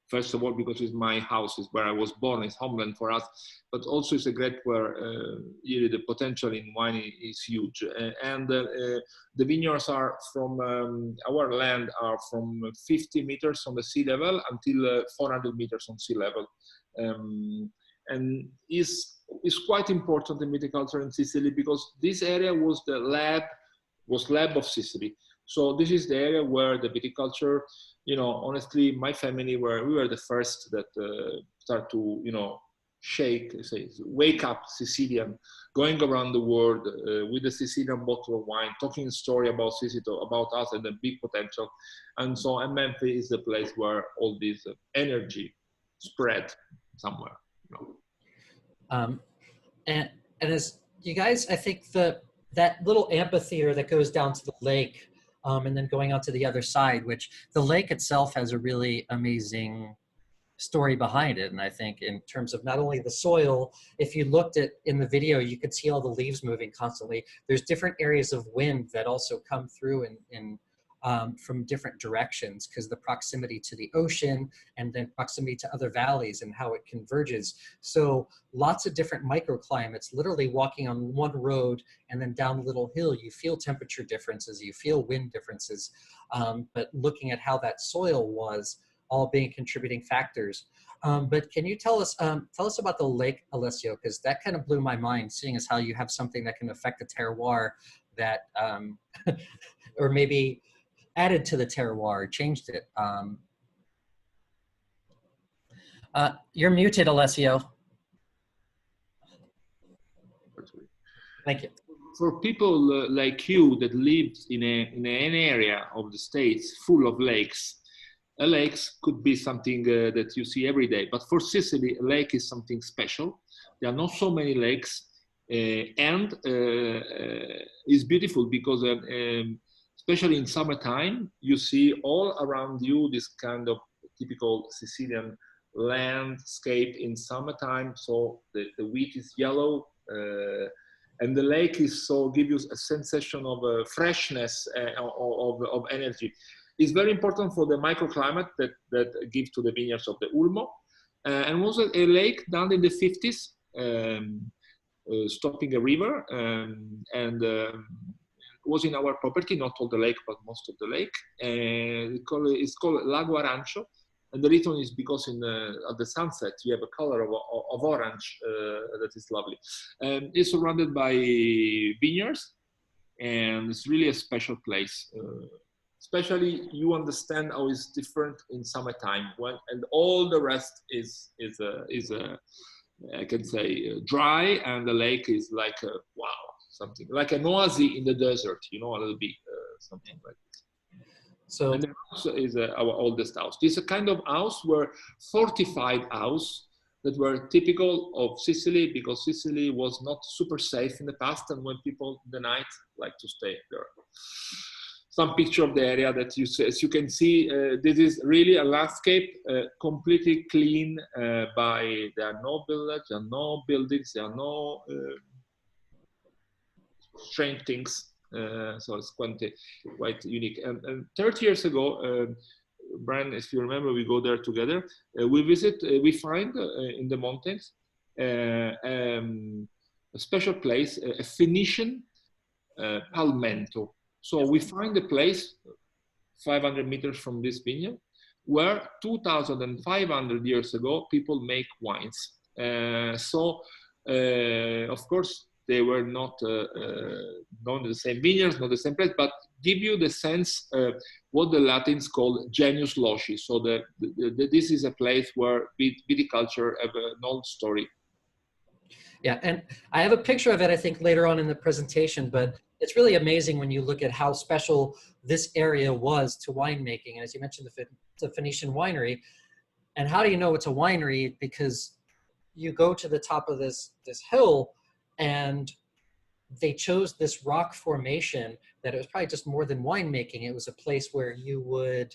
S4: First of all, because it's my house, is where I was born, it's homeland for us, but also it's a great where really the potential in wine is huge. And the vineyards are from, our land are from 50 meters on the sea level until 400 meters on sea level. And is quite important in viticulture in Sicily because this area was the lab of Sicily. So this is the area where the viticulture, you know, honestly, my family we were the first that start to, you know, wake up Sicilian, going around the world with a Sicilian bottle of wine, talking a story about Sicily, about us and the big potential. And so and Memphis is the place where all this energy spread somewhere. You know.
S3: And as you guys, I think that little amphitheater that goes down to the lake, and then going out to the other side, which the lake itself has a really amazing story behind it. And I think in terms of not only the soil, if you looked at in the video, you could see all the leaves moving constantly. There's different areas of wind that also come through from different directions because the proximity to the ocean and then proximity to other valleys and how it converges. So lots of different microclimates, literally walking on one road and then down a little hill, you feel temperature differences, you feel wind differences, but looking at how that soil was all being contributing factors. But can you tell us about the lake, Alessio, because that kind of blew my mind, seeing as how you have something that can affect the terroir that, or maybe added to the terroir, changed it. You're muted, Alessio. Thank you.
S4: For people like you that lived in an area of the States full of lakes, a lake could be something that you see every day. But for Sicily, a lake is something special. There are not so many lakes, and it's beautiful because especially in summertime, you see all around you this kind of typical Sicilian landscape in summertime. So the wheat is yellow, and the lake is so give you a sensation of freshness of energy. It's very important for the microclimate that gives to the vineyards of the Ulmo, and was a lake down in the 50s, stopping a river, and was in our property, not all the lake, but most of the lake. It's called Lago Arancio, and the reason is because at the sunset you have a color of orange that is lovely. It's surrounded by vineyards, and it's really a special place. Especially you understand how it's different in summertime and all the rest is I can say dry, and the lake is like wow. Something like an oasis in the desert, you know, a little bit, something like this. So, and the house is our oldest house. This is a kind of house where 45 houses that were typical of Sicily because Sicily was not super safe in the past, and when people in the night like to stay there. Some picture of the area that as you can see, this is really a landscape completely clean by, there are no village, there are no buildings, there are no strange things, so it's quite unique. And 30 years ago, Brian, if you remember, we go there together. We find in the mountains a special place, a Phoenician palmento. So we find a place 500 meters from this vineyard where 2,500 years ago people make wines. Of course, they were not the same vineyards, not the same place, but give you the sense what the Latins call genius loci. So this is a place where viticulture have an old story.
S3: Yeah, and I have a picture of it, I think, later on in the presentation, but it's really amazing when you look at how special this area was to winemaking. And as you mentioned, the Phoenician winery. And how do you know it's a winery? Because you go to the top of this hill, and they chose this rock formation that it was probably just more than winemaking. It was a place where you would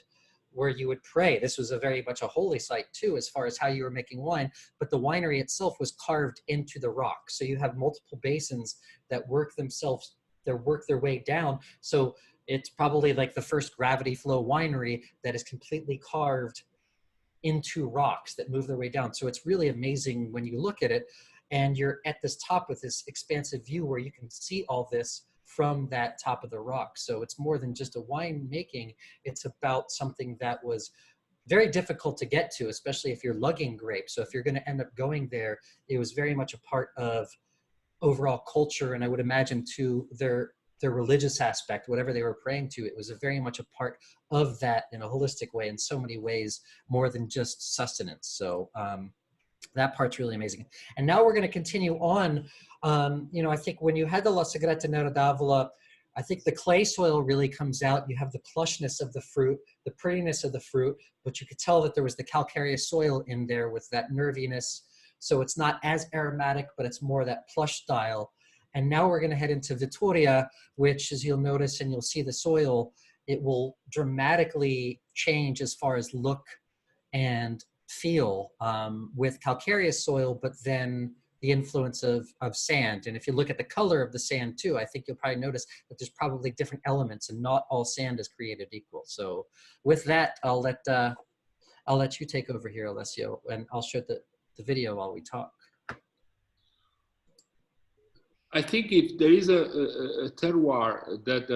S3: pray. This was a very much a holy site too, as far as how you were making wine, but the winery itself was carved into the rock. So you have multiple basins that work their way down. So it's probably like the first gravity flow winery that is completely carved into rocks that move their way down. So it's really amazing when you look at it, and you're at this top with this expansive view where you can see all this from that top of the rock. So it's more than just a wine making, it's about something that was very difficult to get to, especially if you're lugging grapes. So if you're going to end up going there, it was very much a part of overall culture, and I would imagine to their religious aspect, whatever they were praying to, it was very much a part of that in a holistic way in so many ways, more than just sustenance. So that part's really amazing. And now we're going to continue on. I think when you had the La Segreta Nero d'Avola, I think the clay soil really comes out. You have the plushness of the fruit, the prettiness of the fruit, but you could tell that there was the calcareous soil in there with that nerviness. So it's not as aromatic, but it's more that plush style. And now we're going to head into Vittoria, which, as you'll notice and you'll see the soil, it will dramatically change as far as look and feel with calcareous soil, but then the influence of sand. And if you look at the color of the sand too, I think you'll probably notice that there's probably different elements, and not all sand is created equal. So with that, I'll let you take over here, Alessio, and I'll show the video while we talk.
S4: I think if there is a terroir that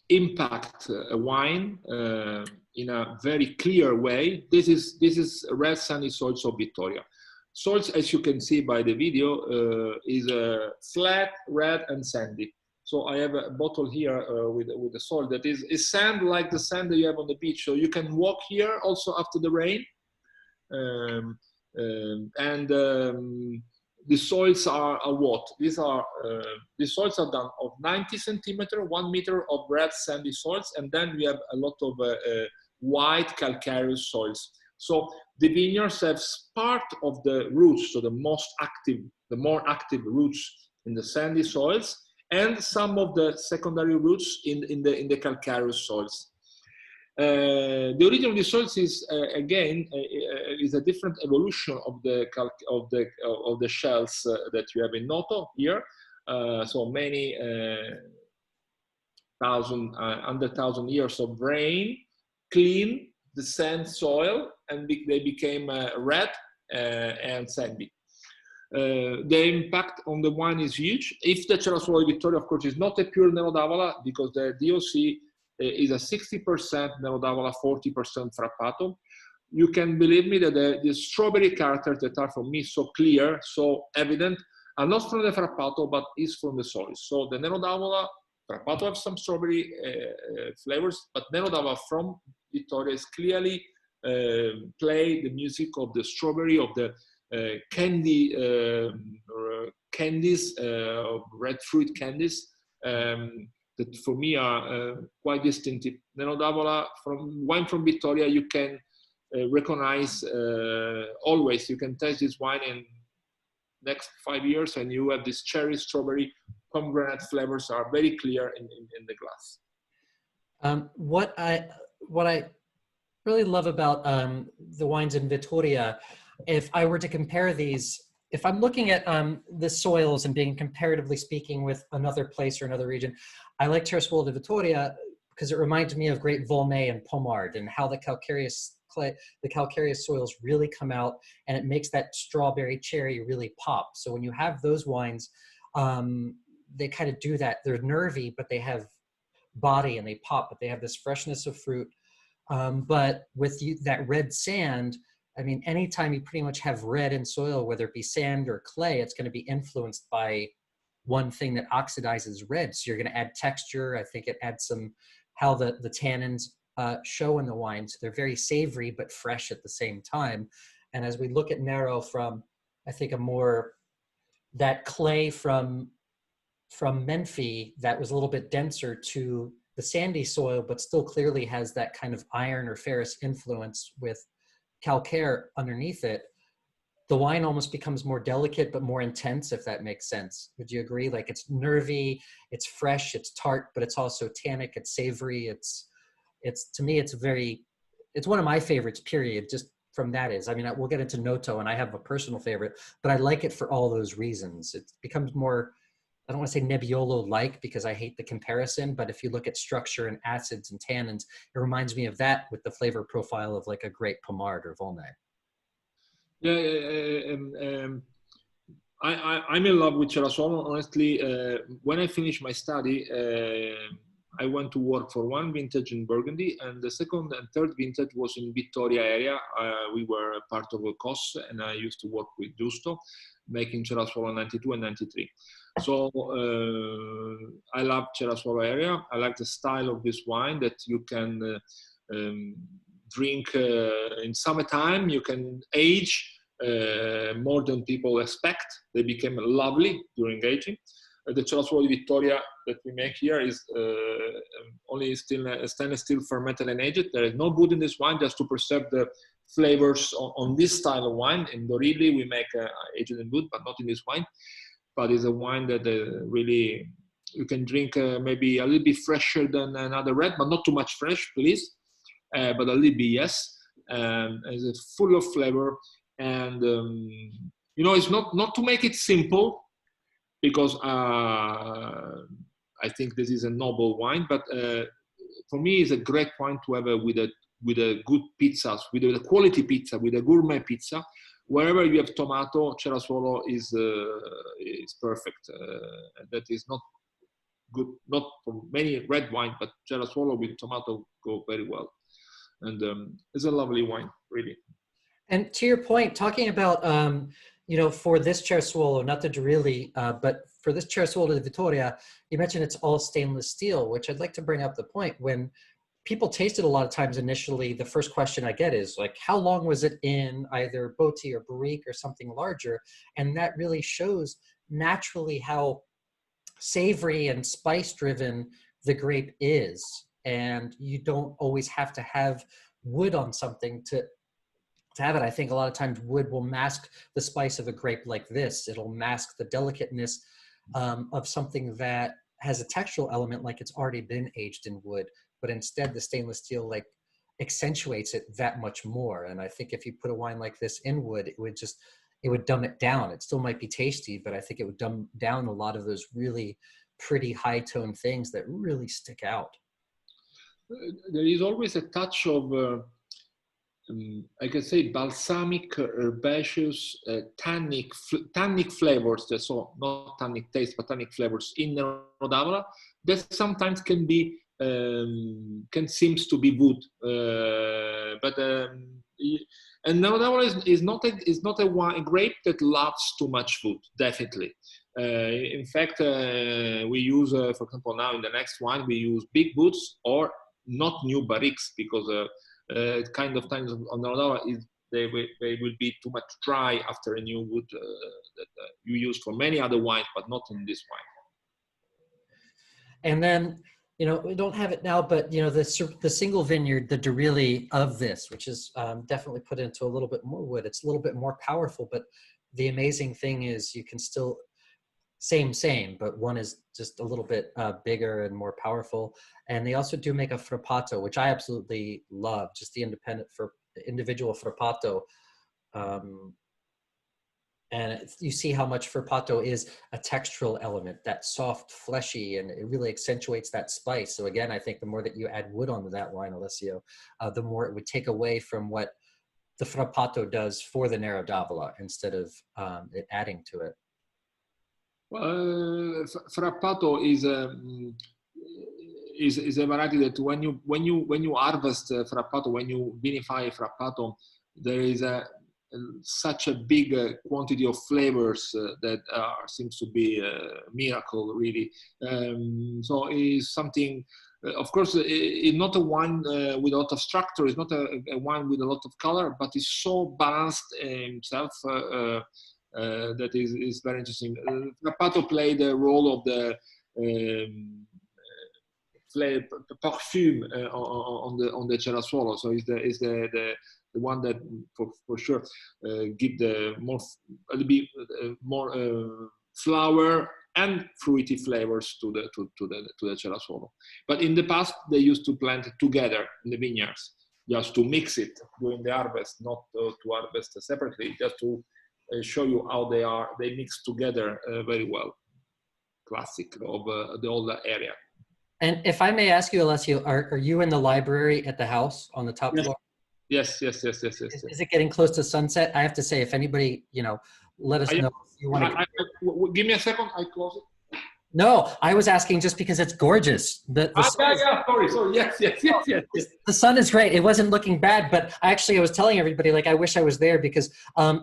S4: impact a wine in a very clear way, this is red sandy soils of Vittoria. Soils, as you can see by the video, is flat, red, and sandy. So I have a bottle here with the soil that is sand like the sand that you have on the beach. So you can walk here also after the rain. The soils are what? These soils are done of 90 centimeter, 1 meter of red sandy soils, and then we have a lot of white calcareous soils. So the vineyards have part of the roots, so the more active roots in the sandy soils, and some of the secondary roots in the calcareous soils. The origin of the soils is again is a different evolution of the shells that you have in Noto here. So many 100,000 years of rain clean the sand soil, and they became red and sandy. The impact on the wine is huge. If the Cerasuolo di Vittoria, of course, is not a pure Nero d'Avola, because the DOC is a 60% Nero d'Avola, 40% Frappato. You can believe me that the strawberry characters that are for me so clear, so evident, are not from the Frappato, but is from the soils. So the Nero d'Avola, Frappato have some strawberry flavors, but Nero d'Avola from Vittoria is clearly play the music of the strawberry, of the candies, red fruit candies, that for me are quite distinctive. Nero d'Avola, wine from Vittoria, you can recognize always. You can taste this wine in next 5 years, and you have this cherry, strawberry, pomegranate flavors are very clear in the glass.
S3: What I really love about the wines in Vittoria, if I were to compare these, if I'm looking at the soils and being comparatively speaking with another place or another region, I like Cerasuolo di Vittoria because it reminds me of Great Volnay and Pommard, and how the calcareous soils really come out, and it makes that strawberry cherry really pop. So when you have those wines, they kind of do that. They're nervy, but they have body, and they pop, but they have this freshness of fruit. But with that red sand, I mean, anytime you pretty much have red in soil, whether it be sand or clay, it's going to be influenced by one thing that oxidizes red. So you're going to add texture. I think it adds some, how the tannins show in the wine. So they're very savory, but fresh at the same time. And as we look at Nero from, I think that clay from Menfi that was a little bit denser to the sandy soil, but still clearly has that kind of iron or ferrous influence with calcaire underneath it, the wine almost becomes more delicate but more intense, if that makes sense. Would you agree? Like, it's nervy, it's fresh, it's tart, but it's also tannic, it's savory. It's to me, it's one of my favorites, period, just from that is. I mean, we'll get into Noto, and I have a personal favorite, but I like it for all those reasons. It becomes more, I don't want to say Nebbiolo-like because I hate the comparison, but if you look at structure and acids and tannins, it reminds me of that with the flavor profile of like a great Pommard or Volnay.
S4: Yeah, I'm in love with Cerasuolo. Honestly, when I finished my study, I went to work for one vintage in Burgundy, and the second and third vintage was in Vittoria area. We were part of a COS, and I used to work with Giusto, making Cerasuolo 92 and 93. So I love Cerasuolo area. I like the style of this wine that you can drink in summertime. You can age more than people expect. They became lovely during aging. The Cerasuolo di Vittoria that we make here is only stainless steel fermented and aged. There is no wood in this wine, just to preserve the flavors on this style of wine. In Dorilli, we make aged in wood, but not in this wine. But it's a wine that really you can drink maybe a little bit fresher than another red, but not too much fresh, please. But a little bit, yes. It's full of flavor. And, you know, it's not to make it simple, because I think this is a noble wine, but for me, it's a great wine to have with a good pizza, with a quality pizza, with a gourmet pizza. Wherever you have tomato, Cerasuolo is perfect. That is not good, not for many red wine, but Cerasuolo with tomato go very well. And it's a lovely wine, really.
S3: And to your point, talking about, you know, for this Cerasuolo, not the Dorilli, but for this Cerasuolo di Vittoria, you mentioned it's all stainless steel, which I'd like to bring up the point. When people taste it a lot of times initially, the first question I get is like, how long was it in either Botti or Barrique or something larger? And that really shows naturally how savory and spice driven the grape is. And you don't always have to have wood on something to have it. I think a lot of times wood will mask the spice of a grape like this. It'll mask the delicateness of something that has a textural element, like it's already been aged in wood, but instead the stainless steel like accentuates it that much more. And I think if you put a wine like this in wood, it would dumb it down. It still might be tasty, but I think it would dumb down a lot of those really pretty high tone things that really stick out.
S4: There is always a touch of I can say balsamic, herbaceous, tannic flavors. So not tannic taste, but tannic flavors in Nero d'Avola that sometimes can seems to be wood. And Nero d'Avola is not a grape that loves too much food. Definitely. In fact, we use, for example, now in the next wine we use big woods or not new barriques, because kind of times on Nero d'Avola they will be too much dry after a new wood that you use for many other wines, but not in this wine.
S3: And then, you know, we don't have it now, but you know, the single vineyard, the Dorilli of this, which is definitely put into a little bit more wood. It's a little bit more powerful, but the amazing thing is you can still same, but one is just a little bit bigger and more powerful. And they also do make a frappato, which I absolutely love, just the individual frappato. And you see how much frappato is a textural element, that soft, fleshy, and it really accentuates that spice. So again, I think the more that you add wood onto that wine, Alessio, the more it would take away from what the frappato does for the Nero d'Avola instead of it adding to it.
S4: Well, frappato is a variety that when you harvest frappato, when you vinify frappato, there is such a big quantity of flavors that seems to be a miracle, really. So it's something, of course, it's not a wine with a lot of structure, it's not a wine with a lot of color, but it's so balanced himself that is very interesting. Trapato played the role of the perfume on the Cerasuolo, so is the one that for sure give the more a little bit more flower and fruity flavors to the Cerasuolo. But in the past they used to plant it together in the vineyards, just to mix it during the harvest, not to harvest separately, just to show you how they mix together very well. Classic of the older area.
S3: And if I may ask you, Alessio, are you in the library at the house on the top floor?
S4: Yes. Is
S3: it getting close to sunset? I have to say, if anybody, let us know if you want to.
S4: Give me a second. I close it.
S3: No, I was asking just because it's gorgeous.
S4: Sorry. Yes.
S3: The sun is great. It wasn't looking bad, but I was telling everybody, like, I wish I was there because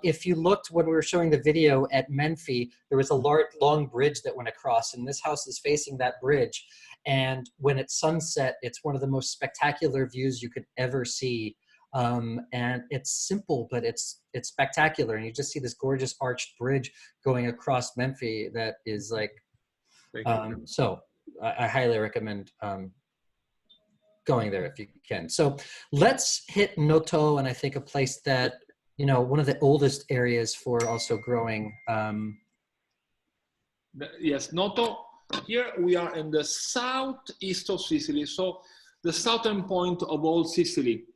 S3: if you looked when we were showing the video at Menfi, there was a long bridge that went across, and this house is facing that bridge. And when it's sunset, it's one of the most spectacular views you could ever see. And it's simple, but it's spectacular. And you just see this gorgeous arched bridge going across Menfi that is like, so I highly recommend going there if you can. So let's hit Noto, and I think a place that, one of the oldest areas for also growing.
S4: Yes, Noto. Here we are in the southeast of Sicily, so the southern point of all Sicily.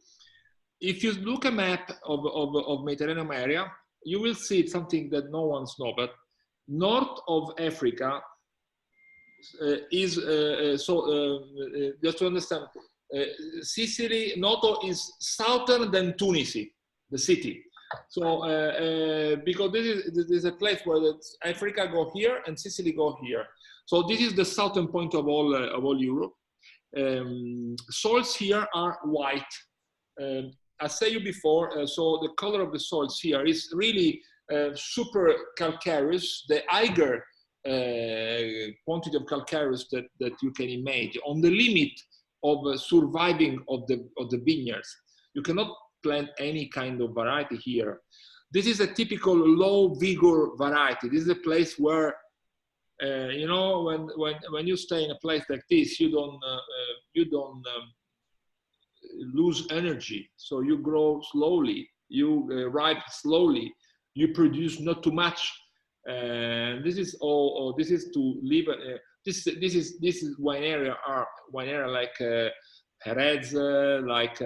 S4: If you look a map of Mediterranean area, you will see something that no one's know, but north of Africa is, just to understand, Sicily, Noto is southern than Tunisia, the city. So, because this is a place where Africa go here and Sicily go here. So this is the southern point of all Europe. Soils here are white. I said you before, so the color of the soils here is really super calcareous, the higher quantity of calcareous that you can imagine, on the limit of surviving of the vineyards. You cannot plant any kind of variety here. This is a typical low vigor variety. This is a place where, when you stay in a place like this, you don't lose energy. So you grow slowly, you ripe slowly, you produce not too much. This is all. This is to live. This is wine area like Jerez, like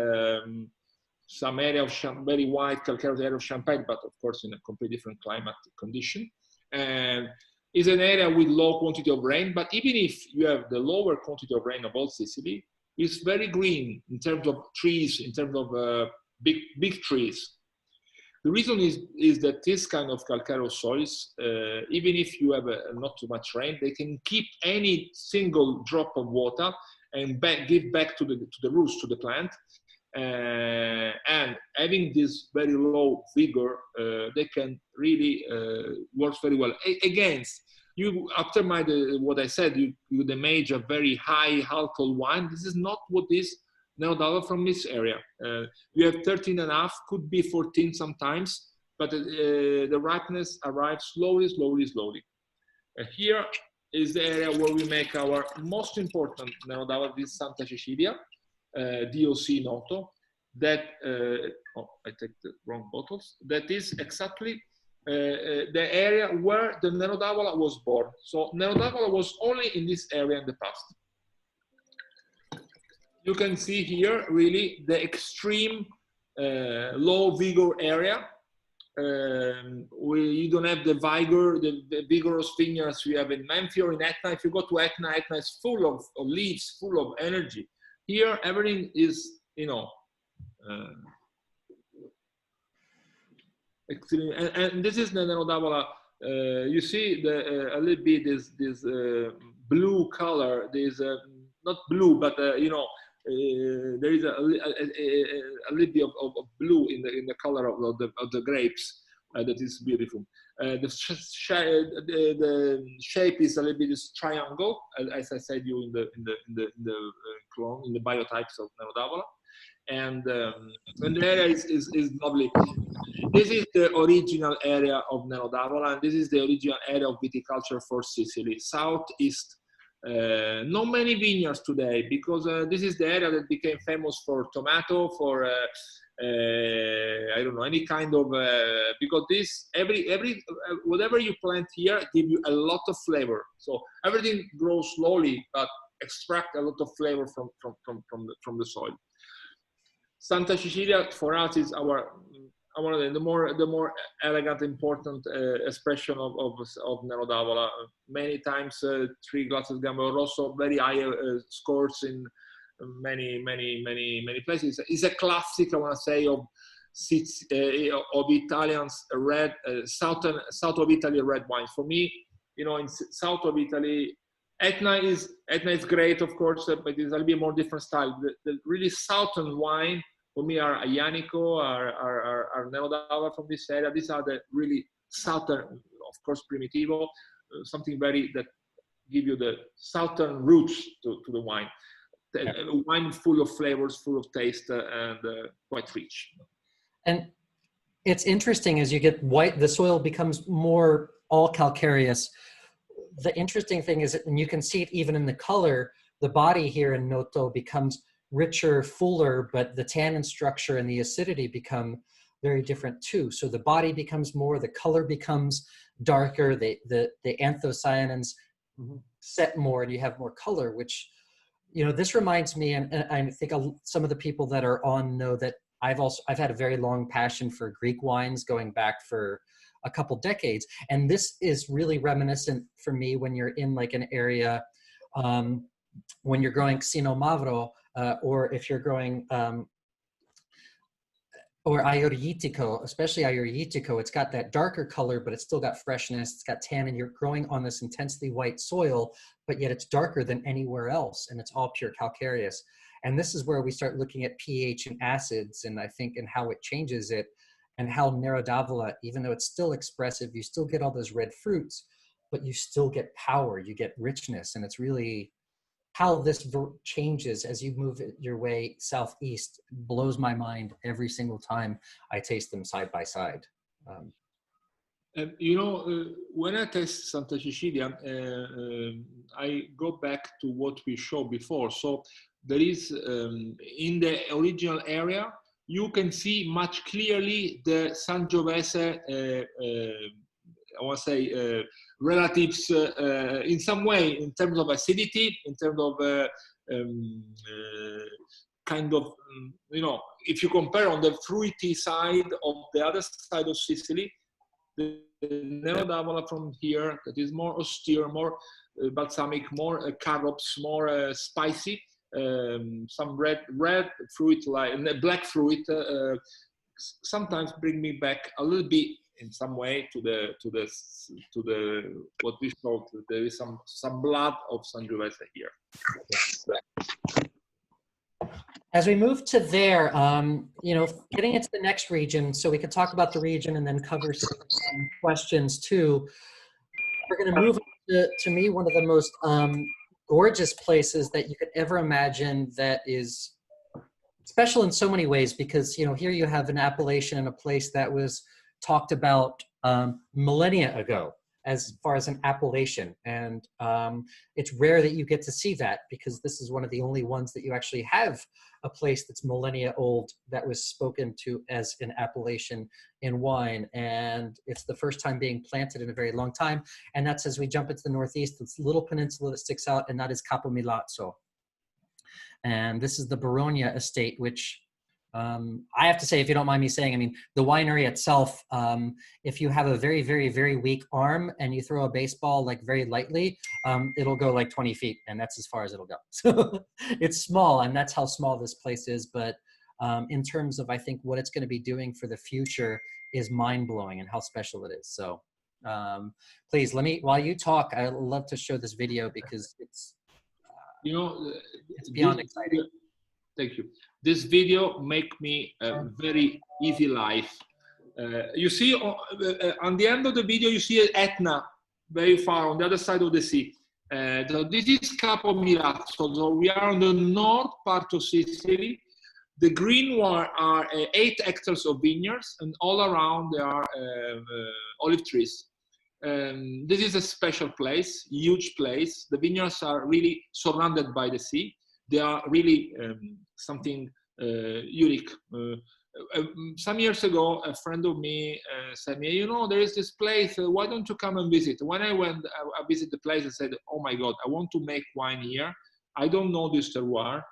S4: some area of very white calcareous area of Champagne, but of course in a completely different climate condition. And is an area with low quantity of rain. But even if you have the lower quantity of rain of all Sicily, it's very green in terms of trees, in terms of big trees. The reason is that this kind of calcareous soils, even if you have not too much rain, they can keep any single drop of water and give back to the roots, to the plant. And having this very low vigor, they can really work very well. Against you, after what I said, you image a very high alcohol wine. This is not what is Nero from this area. We have 13.5, could be 14 sometimes, but the ripeness arrives slowly. Here is the area where we make our most important Nero d'Avola, this Santa Cecilia, DOC Noto, that, I take the wrong bottles, that is exactly the area where the Nero d'Avola was born. So Nero d'Avola was only in this area in the past. You can see here really the extreme low vigor area. You don't have the vigorous vineyards we have in Menfi or in Etna. If you go to Etna, Etna is full of leaves, full of energy. Here, everything is, extreme. And this is the Nero d'Avola. You see a little bit this blue color. There's not blue, but there is a little bit of blue in the color of the grapes. That is beautiful. The shape is a little bit triangle, as I said you in the clone, in the biotypes of Nero d'Avola, and the area is lovely. This is the original area of Nero d'Avola, and this is the original area of viticulture for Sicily, southeast. Not many vineyards today, because this is the area that became famous for tomato, for I don't know, any kind of because this every whatever you plant here give you a lot of flavor. So everything grows slowly, but extract a lot of flavor from the soil. Santa Cecilia for us is the more elegant, important expression of Nero d'Avola. Many times 3 glasses Gambo Rosso, very high scores in many places. It's a classic, I want to say, of Italians red, south of Italy red wines. For me, you know, in south of Italy, Etna is great, of course, but it's a little bit more different style. The really southern wine for me are Aianico, are Nero d'Avola from this area. These are the really southern, of course, Primitivo, something that give you the southern roots to the wine. A wine full of flavors, full of taste, and quite rich.
S3: And it's interesting, as you get white, the soil becomes more all calcareous. The interesting thing is, and you can see it even in the color, the body here in Noto becomes richer, fuller, but the tannin structure and the acidity become very different too. So the body becomes more, the color becomes darker, the anthocyanins set more, and you have more color, which, you know, this reminds me, and I think some of the people that are on know that I've had a very long passion for Greek wines going back for a couple decades. And this is really reminiscent for me when you're in like an area, when you're growing Xino Mavro, or if you're growing, or Aioritico, especially Aioritico, it's got that darker color, but it's still got freshness, it's got tannin. You're growing on this intensely white soil, but yet it's darker than anywhere else, and it's all pure calcareous. And this is where we start looking at pH and acids, and I think, and how it changes it, and how Nero d'Avola, even though it's still expressive, you still get all those red fruits, but you still get power, you get richness, and it's really how this changes as you move your way southeast blows my mind every single time I taste them side by side.
S4: You know, when I taste Santa Cecilia, I go back to what we showed before. So there is, in the original area, you can see much clearly the Sangiovese, I want to say, relatives in some way, in terms of acidity, in terms of kind of, you know, if you compare on the fruity side of the other side of Sicily, the Nero d'Avola from here, that is more austere, more balsamic, more carrots, more spicy, some red fruit, like black fruit, sometimes bring me back a little bit in some way to the what we thought. There is some blood of Sangiovese here.
S3: As we move to there, you know, getting into the next region, so we could talk about the region and then cover some questions too. We're going to move to me, one of the most gorgeous places that you could ever imagine, that is special in so many ways, because, you know, here you have an appellation, a place that was talked about millennia ago as far as an appellation. And it's rare that you get to see that, because this is one of the only ones that you actually have a place that's millennia old that was spoken to as an appellation in wine. And it's the first time being planted in a very long time. And that's, as we jump into the Northeast, this little peninsula that sticks out, and that is Capo Milazzo. And this is the Barogna estate, which I have to say, if you don't mind me saying, I mean, the winery itself, if you have a very, very, very weak arm and you throw a baseball like very lightly, it'll go like 20 feet, and that's as far as it'll go. So it's small, and that's how small this place is. But in terms of, I think, what it's going to be doing for the future is mind-blowing, and how special it is. So please, let me, while you talk, I'd love to show this video, because it's,
S4: you know,
S3: it's beyond exciting.
S4: Thank you. This video make me a very easy life. You see on the end of the video, you see Etna very far on the other side of the sea. So this is Capo Milazzo. So we are on the north part of Sicily. The green one are 8 hectares of vineyards, and all around there are olive trees. This is a special place, huge place. The vineyards are really surrounded by the sea. They are really something unique. Some years ago, a friend of me said me, you know, there is this place, why don't you come and visit? When I went, I visited the place, I said, oh my God, I want to make wine here. I don't know this terroir,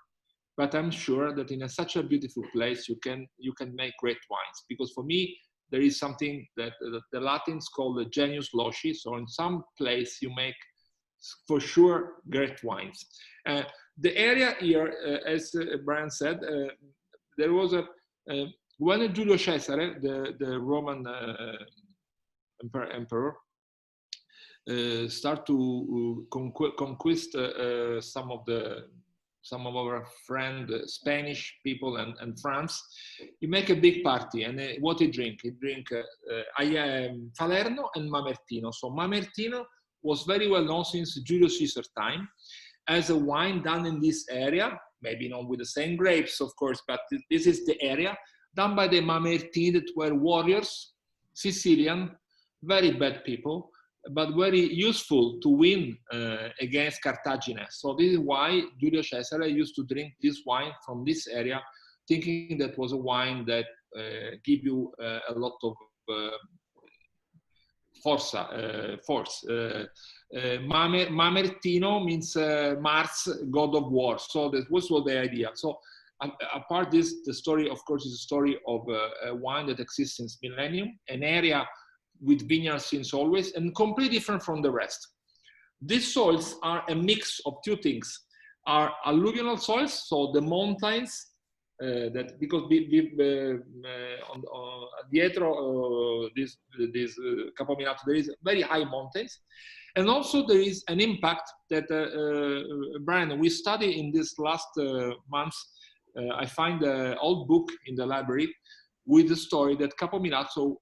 S4: but I'm sure that in such a beautiful place, you can make great wines. Because for me, there is something that the Latins call the genius loci. So in some place, you make, for sure, great wines. The area here, as Brian said, there was when Giulio Cesare, the Roman emperor, start to conquest some of our friend Spanish people and France, he make a big party, and what he drink? He drink Falerno and Mamertino. So Mamertino was very well known since Julius Caesar time as a wine done in this area, maybe not with the same grapes, of course, but this is the area, done by the Mamertini that were warriors, Sicilian, very bad people, but very useful to win against Carthaginians. So this is why Giulio Cesare used to drink this wine from this area, thinking that was a wine that give you a lot of force. Mamertino means Mars, god of war. So that was the idea. So apart this, the story, of course, is a story of a wine that exists since millennium, an area with vineyards since always, and completely different from the rest. These soils are a mix of two things. Are alluvial soils, so the mountains, that because dietro this Capo Milazzo there is very high mountains, and also there is an impact that Brian, we study in this last months. I find an old book in the library with the story that Capo Milazzo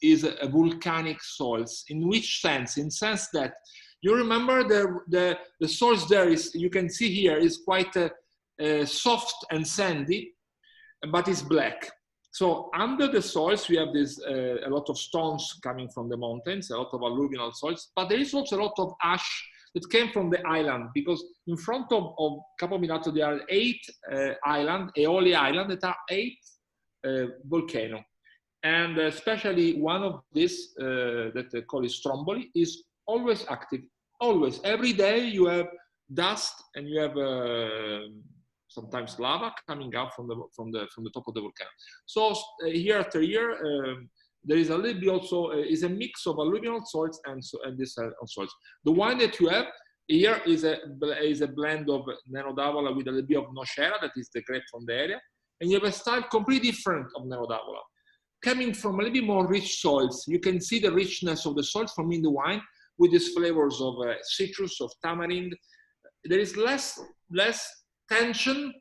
S4: is a volcanic soils. In which sense? In sense that you remember the soils there is, you can see here, is quite soft and sandy, but it's black. So under the soils we have this a lot of stones coming from the mountains, a lot of alluvial soils, but there is also a lot of ash that came from the island, because in front of Capo Milazzo there are 8 islands, Aeoli Island, that are 8 volcanoes. And especially one of these that they call it Stromboli is always active, always. Every day you have dust and you have sometimes lava coming out from the top of the volcano. So year after year, there is a little bit also is a mix of alluvial soils and this soils. The wine that you have here is a blend of Nero d'Avola with a little bit of Nocera, that is the grape from the area, and you have a style completely different of Nero d'Avola, coming from a little bit more rich soils. You can see the richness of the soils from in the wine with these flavors of citrus, of tamarind. There is less tension,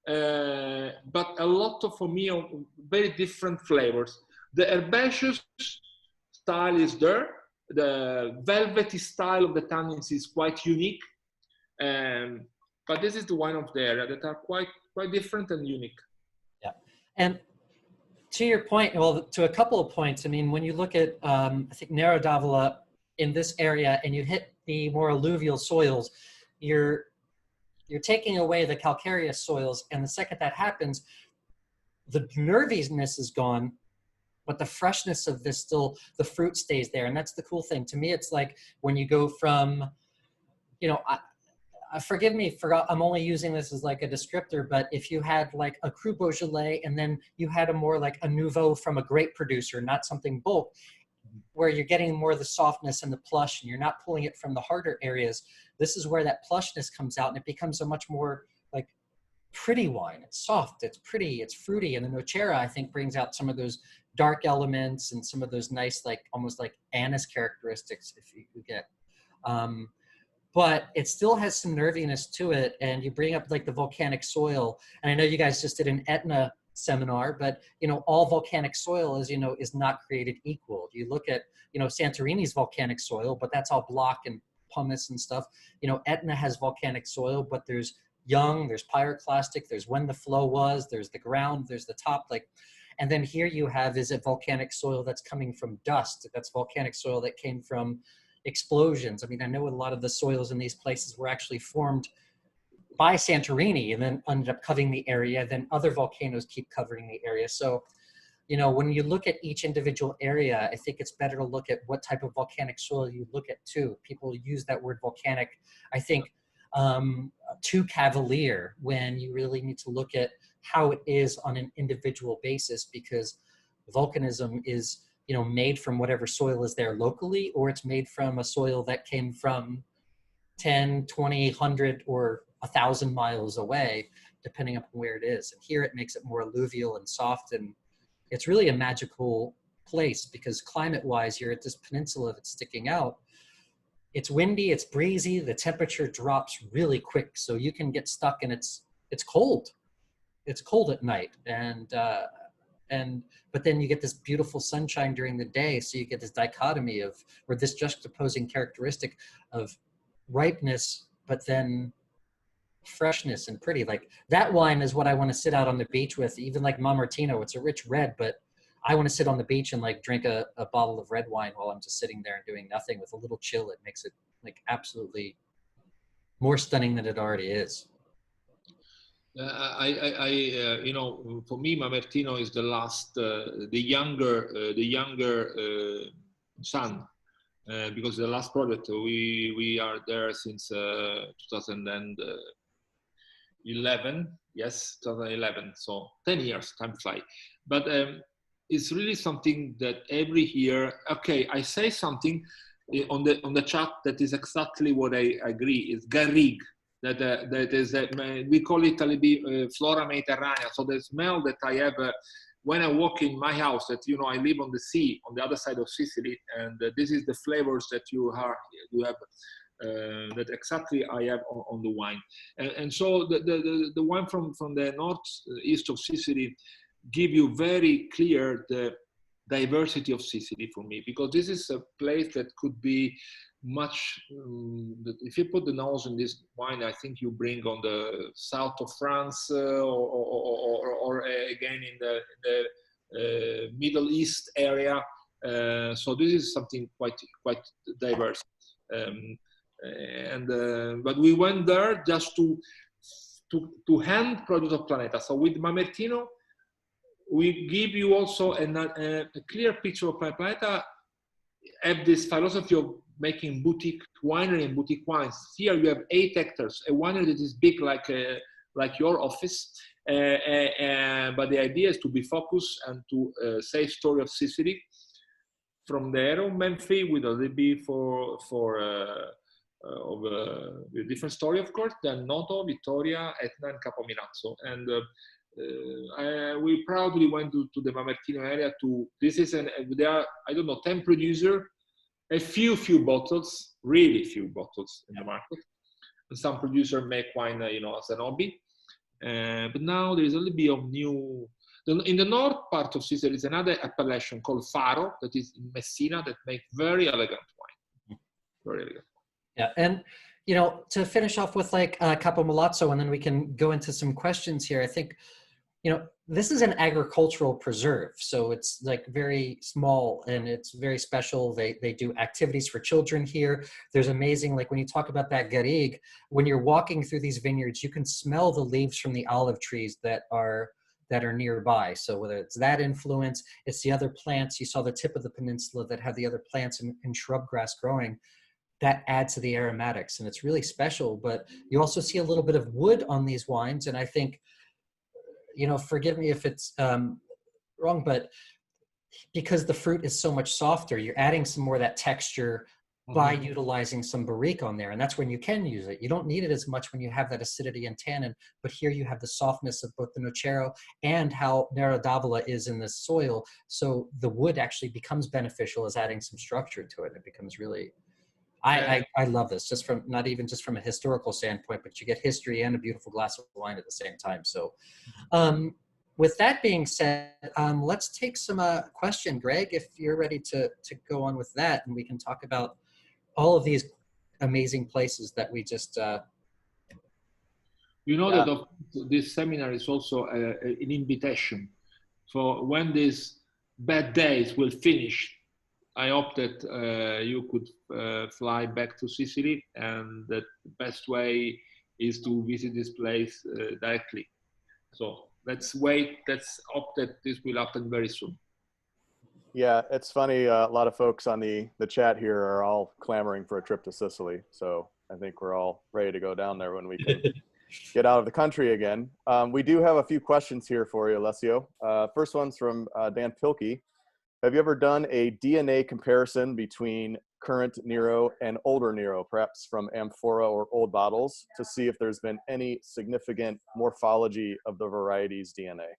S4: but a lot of, for me, of very different flavors. The herbaceous style is there. The velvety style of the tannins is quite unique. But this is the wine of the area that are quite different and unique.
S3: Yeah, and to your point, well, to a couple of points, I mean, when you look at, I think, Nero d'Avola in this area and you hit the more alluvial soils, you're taking away the calcareous soils. And the second that happens, the nerviness is gone, but the freshness of this still, the fruit stays there. And that's the cool thing. To me, it's like when you go from, you know, forgive me, I'm only using this as like a descriptor, but if you had like a Cru Beaujolais and then you had a more like a Nouveau from a grape producer, not something bulk, where you're getting more of the softness and the plush and you're not pulling it from the harder areas, this is where that plushness comes out and it becomes a much more like pretty wine. It's soft, it's pretty, it's fruity. And the Nocera, I think, brings out some of those dark elements and some of those nice, like almost like anise characteristics if you get. but it still has some nerviness to it. And you bring up like the volcanic soil, and I know you guys just did an Etna seminar, but you know, all volcanic soil, as you know, is not created equal. You look at, you know, Santorini's volcanic soil, but that's all block and pumice and stuff. You know, Etna has volcanic soil, but there's young, there's pyroclastic, there's when the flow was, there's the ground, there's the top, like, and then here you have, is it volcanic soil that's coming from dust? That's volcanic soil that came from explosions. I mean, I know a lot of the soils in these places were actually formed by Santorini and then ended up covering the area. Then other volcanoes keep covering the area. So, you know, when you look at each individual area, I think it's better to look at what type of volcanic soil you look at too. People use that word volcanic, I think, too cavalier, when you really need to look at how it is on an individual basis, because volcanism is, you know, made from whatever soil is there locally, or it's made from a soil that came from 10, 20, 100, or 1,000 miles away, depending upon where it is. And here it makes it more alluvial and soft, and it's really a magical place because climate-wise, you're at this peninsula that's sticking out. It's windy, it's breezy, the temperature drops really quick, so you can get stuck, and it's cold. It's cold at night, but then you get this beautiful sunshine during the day, so you get this dichotomy of, or this juxtaposing characteristic of ripeness, but then freshness and pretty. Like that wine is what I want to sit out on the beach with. Even like Mamertino, it's a rich red, but I want to sit on the beach and like drink a bottle of red wine while I'm just sitting there and doing nothing with a little chill. It makes it like absolutely more stunning than it already is.
S4: You know, for me, Mamertino is the last, the younger son, because the last project we are there since 2011. Yes, 2011. So 10 years, time fly. But it's really something that every year. Okay, I say something on the chat that is exactly what I agree. It's garrigue. That is we call it flora mediterranea. So the smell that I have when I walk in my house, that, you know, I live on the sea on the other side of Sicily, and this is the flavors that you have that exactly I have on the wine. And so the wine from the northeast of Sicily give you very clear the diversity of Sicily for me, because this is a place that could be much, if you put the nose in this wine, I think you bring on the south of France or again in the Middle East area. So this is something quite diverse. But we went there just to hand product of Planeta. So with Mamertino, we give you also a clear picture of Planeta. Have this philosophy of making boutique winery and boutique wines. Here you have 8 hectares, a winery that is big like your office, but the idea is to be focused and to say story of Sicily, from Nero, Memphis, with a little bit of a different story, of course, than Noto, Vittoria, Etna, and Capomilazzo. And we proudly went to the Mamertino area. This is there are, I don't know, 10 producers, a few bottles, really few bottles in the market. And some producers make wine, you know, as an hobby. But now there is a little bit of new. In the north part of Sicily, is another appellation called Faro, that is in Messina, that make very elegant wine. Very elegant.
S3: Yeah, and you know, to finish off with like Capomilazzo, and then we can go into some questions here. I think, you know, this is an agricultural preserve, so it's like very small and it's very special. They do activities for children here. There's amazing, like when you talk about that garrigue, when you're walking through these vineyards, you can smell the leaves from the olive trees that are nearby. So whether it's that influence, it's the other plants. You saw the tip of the peninsula that have the other plants and shrub grass growing. That adds to the aromatics, and it's really special. But you also see a little bit of wood on these wines, and I think, you know, forgive me if it's wrong, but because the fruit is so much softer, you're adding some more of that texture by utilizing some barrique on there, and that's when you can use it. You don't need it as much when you have that acidity and tannin, but here you have the softness of both the Nocero and how Nero d'Avola is in the soil, so the wood actually becomes beneficial as adding some structure to it. It becomes really I love this, just from, not even just from a historical standpoint, but you get history and a beautiful glass of wine at the same time. So with that being said, let's take some question. Greg, if you're ready to go on with that, and we can talk about all of these amazing places that we just
S4: You know that this seminar is also an invitation for when these bad days will finish. I hope that you could fly back to Sicily, and that the best way is to visit this place directly. So let's wait. Let's hope that this will happen very soon.
S2: Yeah, it's funny. A lot of folks on the chat here are all clamoring for a trip to Sicily. So I think we're all ready to go down there when we can get out of the country again. We do have a few questions here for you, Alessio. First one's from Dan Pilkey. Have you ever done a DNA comparison between current Nero and older Nero, perhaps from amphora or old bottles, to see if there's been any significant morphology of the variety's DNA?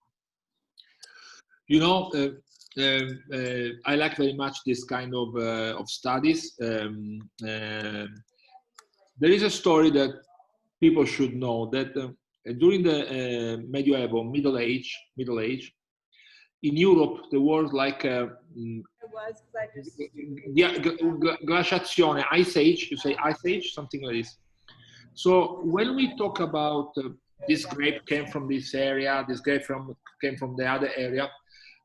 S4: You know, I like very much this kind of studies. There is a story that people should know, that during the medieval, Middle Age, in Europe, there was like glaciazione, ice age, you say ice age, something like this. So when we talk about this grape came from this area, this grape came from the other area,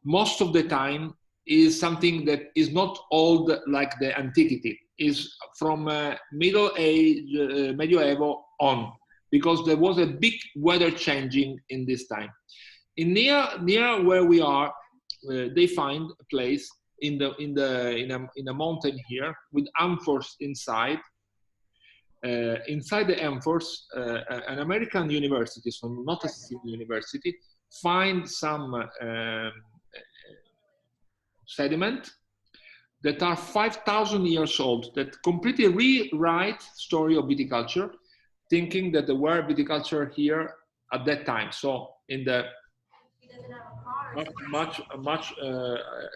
S4: most of the time is something that is not old like the antiquity, is from Middle Age, medieval on, because there was a big weather changing in this time. In near where we are, they find a place in a mountain here with amphoras inside. Inside the amphoras, an American university, so not a Sicilian university, find some sediment that are 5,000 years old, that completely rewrite story of viticulture, thinking that there were viticulture here at that time. So in the much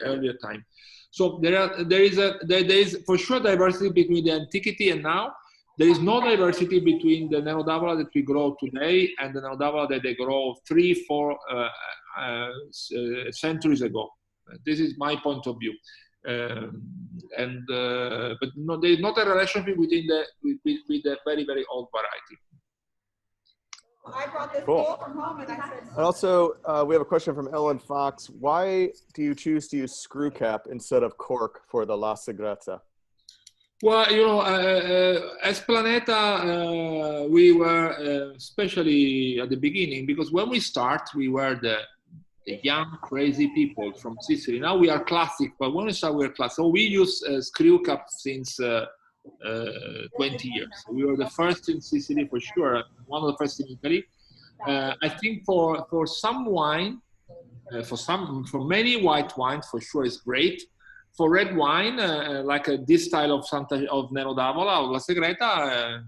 S4: earlier time. So there is for sure diversity between the antiquity and now. There is no diversity between the Nero d'Avola that we grow today and the Nero d'Avola that they grow 3-4 centuries ago. This is my point of view. But no, there is not a relationship between with the very, very old variety.
S5: I brought this
S2: Cool.
S5: bowl from home and I said,
S2: And also, we have a question from Ellen Fox. Why do you choose to use screw cap instead of cork for the La Segreta?
S4: Well, you know, as Planeta, we were, especially at the beginning, because when we start, we were the young, crazy people from Sicily. Now we are classic, but when we start, we are classic. So we use screw cap since 20 years. We were the first in Sicily for sure, one of the first in Italy. I think for some wine, for many white wines, for sure is great. For red wine, like this style of Nero d'Avola or La Segreta,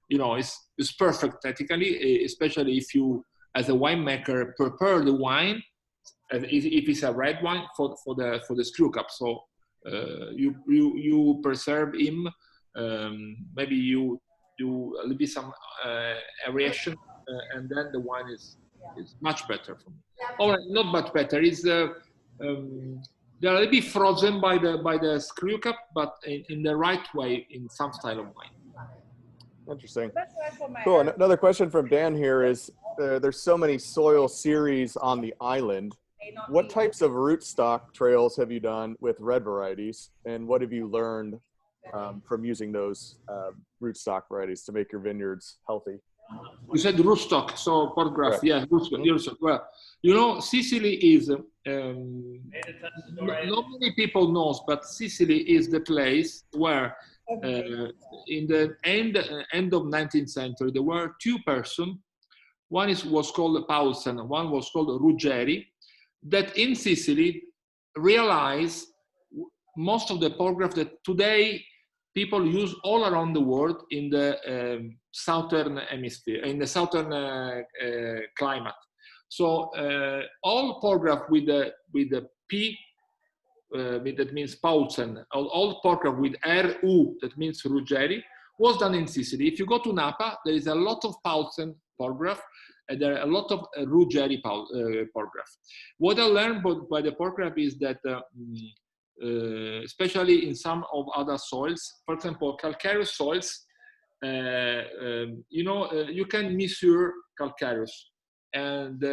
S4: you know, it's perfect technically, especially if you, as a winemaker, prepare the wine, if it's a red wine for the screw cap. So you preserve him. Maybe you do a little bit some aeration, and then the wine is much better for me. Or not much better. Is they are a little bit frozen by the screw cap, but in the right way, in some style of wine.
S2: Interesting.
S5: that's what I put my
S2: Cool. And another question from Dan here is, there's so many soil series on the island. What types of rootstock trails have you done with red varieties, and what have you learned from using those rootstock varieties to make your vineyards healthy?
S4: You said rootstock, so pot grass.
S2: Correct.
S4: Yeah, rootstock. Well, you know, Sicily is, not many people knows, but Sicily is the place where in the end of 19th century, there were two persons. One was called Paulsen, one was called Ruggeri, that in Sicily realized most of the paragraph that today people use all around the world in the southern hemisphere, in the southern climate. So all paragraph with the P that means Paulsen, all pork with RU, that means Ruggeri, was done in Sicily. If you go to Napa, there is a lot of Paulsen pork, and there are a lot of Ruggeri pork. What I learned by the pork is that, especially in some of other soils, for example, calcareous soils, you can measure calcareous, and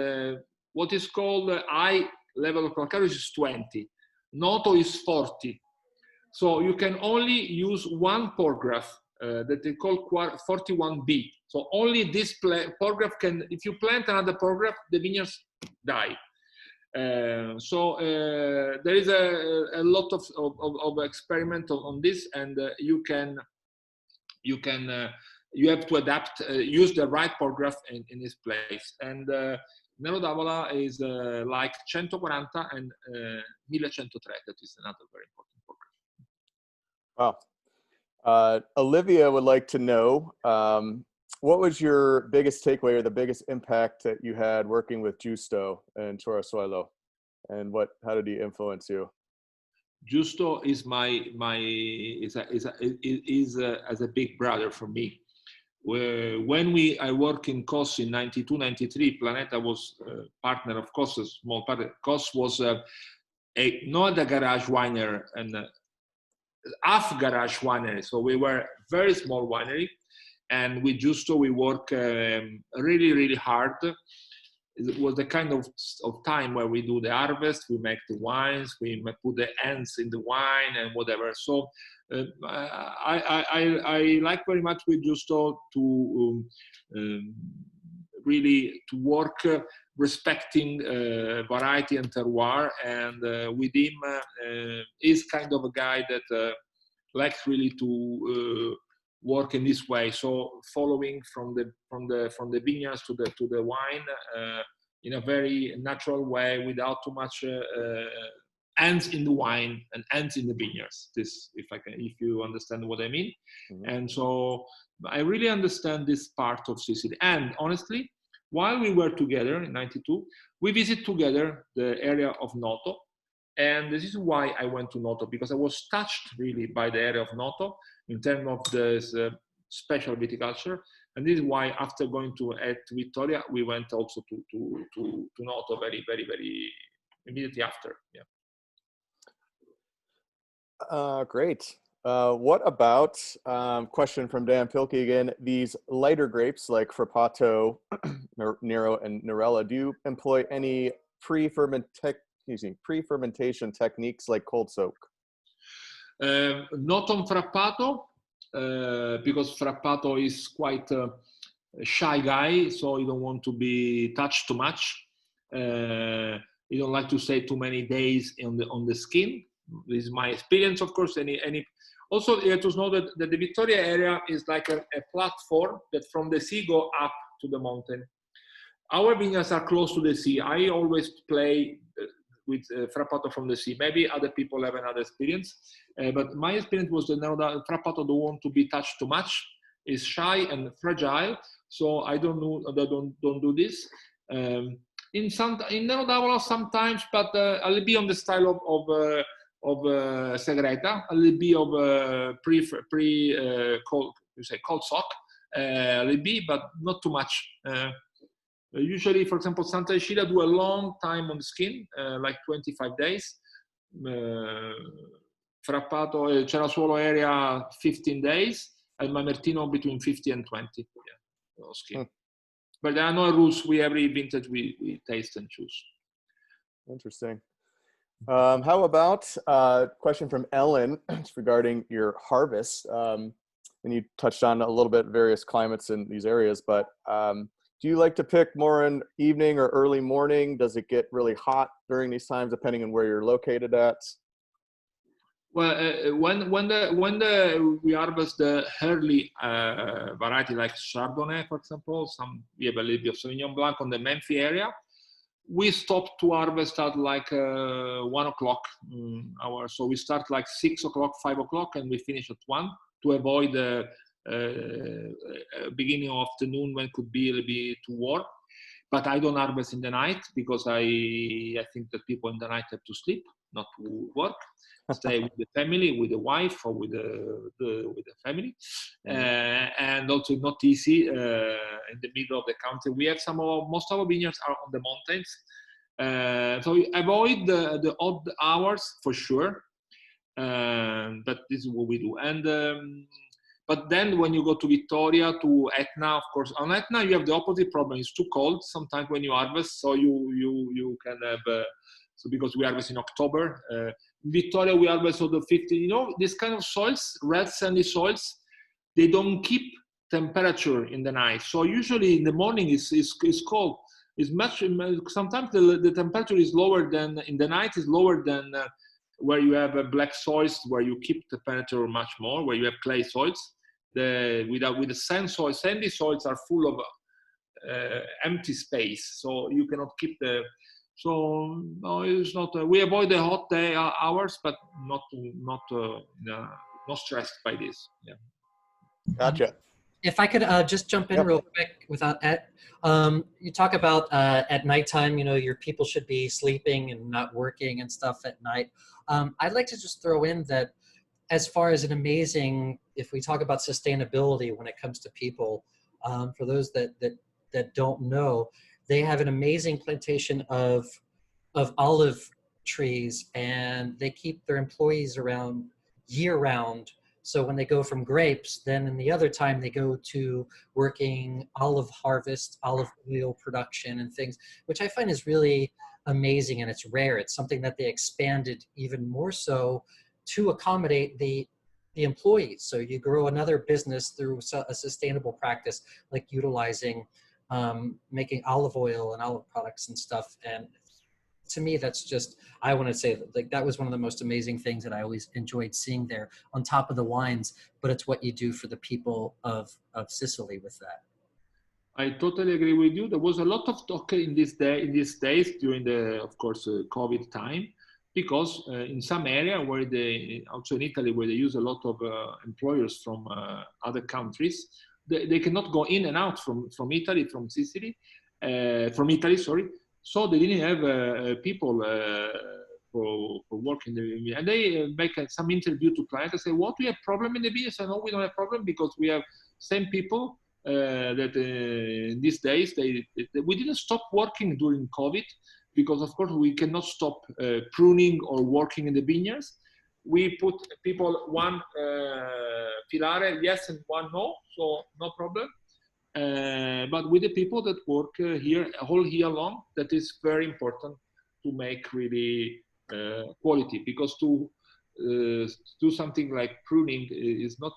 S4: what is called high level of calcareous is 20, Noto is 40. So you can only use one pork that they call 41B. So only this pork can, if you plant another pork, the vineyards die. So there is a lot of experiment on this, and you have to adapt, use the right pork in this place. And Nero d'Avola is like 140 and 1103, that is another very important pork.
S2: Wow. Olivia would like to know, what was your biggest takeaway or the biggest impact that you had working with Giusto and Torrasuolo, and how did he influence you?
S4: Giusto is as a big brother for me. When I worked in Kos in 92, 93, Planeta was partner of Kos, a small partner. Kos was not a garage winery, and half garage winery. So we were very small winery, and with Giusto we work really, really hard. It was the kind of time where we do the harvest, we make the wines, we put the ends in the wine and whatever. So I like very much with Giusto to really to work respecting variety and terroir, and with him is kind of a guy that likes really to work in this way. So following from the vineyards to the wine in a very natural way, without too much ends in the wine and ends in the vineyards. This, if you understand what I mean. Mm-hmm. And so I really understand this part of Sicily. And honestly, while we were together in 92, we visited together the area of Noto. And this is why I went to Noto, because I was touched really by the area of Noto in terms of this special viticulture. And this is why after going to Vittoria, we went also to Noto very, very, very immediately after. Yeah.
S2: Great. What about, question from Dan Pilkey again, these lighter grapes like Frappato, Nero, and Norella, do you employ any pre-fermentation techniques like cold soak?
S4: Not on Frappato, because Frappato is quite a shy guy, so you don't want to be touched too much. You don't like to stay too many days on the skin. This is my experience, of course. Also, you have to know that the Vittoria area is like a platform that from the sea go up to the mountain. Our vineyards are close to the sea. I always play with Frappato from the sea. Maybe other people have another experience, but my experience was that Frappato don't want to be touched too much. It's shy and fragile, so I don't do this. In Nero d'Avola sometimes, but a little bit on the style of Segreta, a little bit of cold sock, a little bit, but not too much. Usually, for example, Santa Cecilia do a long time on the skin, like 25 days. Frappato, Cerasuolo area, 15 days, and Mamertino between 50 and 20. Yeah, skin. But there are no rules. Every vintage we taste and choose.
S2: Interesting. How about question from Ellen regarding your harvest? And you touched on a little bit various climates in these areas, but do you like to pick more in evening or early morning? Does it get really hot during these times, depending on where you're located at?
S4: Well, when we harvest the early variety like Chardonnay, for example, we have a little bit of Sauvignon Blanc on the Memphis area. We stop to harvest at like 1 o'clock hour. So we start like 6 o'clock, 5 o'clock, and we finish at 1 to avoid the beginning of afternoon when it could be a little bit too warm. but I don't harvest in the night because I think that people in the night have to sleep, not to work. Stay with the family, with the wife, or with the family, and also not easy in the middle of the country. We have most of our vineyards are on the mountains, so we avoid the odd hours for sure. But this is what we do. And but then when you go to Vittoria, to Etna, of course, on Etna you have the opposite problem. It's too cold sometimes when you harvest, so you can have. So because we harvest in October, Victoria we harvest on the 15. You know, this kind of soils, red sandy soils, they don't keep temperature in the night. So usually in the morning it's cold. It's much. Sometimes the temperature is lower than in the night. Is lower than where you have black soils, where you keep the temperature much more. Where you have clay soils, with the sand soil, sandy soils are full of empty space, so you cannot keep the. So no, it's not. We avoid the hot day hours, but not stressed by this. Yeah.
S2: Gotcha.
S3: If I could just jump in
S2: Yep.
S3: real quick without you talk about at nighttime, you know, your people should be sleeping and not working and stuff at night. I'd like to just throw in that as far as an amazing, if we talk about sustainability when it comes to people, for those that don't know, they have an amazing plantation of olive trees, and they keep their employees around year round. So when they go from grapes, then in the other time they go to working olive harvest, olive oil production and things, which I find is really amazing, and it's rare. It's something that they expanded even more so to accommodate the employees. So you grow another business through a sustainable practice, like utilizing making olive oil and olive products and stuff. And to me, that's just, I want to say that, like, that was one of the most amazing things that I always enjoyed seeing there, on top of the wines, but it's what you do for the people of Sicily with that.
S4: I totally agree with you. There was a lot of talk in these days during the, of course, COVID time, because in some area where also in Italy, where they use a lot of employers from other countries, they cannot go in and out from Italy, from Sicily, from Italy, sorry. So they didn't have people for work in the vineyard. And they make some interview to Planeta, say, what, we have problem in the vineyard? So no, we don't have problem, because we have same people that these days, we didn't stop working during COVID, because of course we cannot stop pruning or working in the vineyards. We put people one filare yes and one no, so no problem. But with the people that work here a whole year long, that is very important to make really quality, because to do something like pruning is not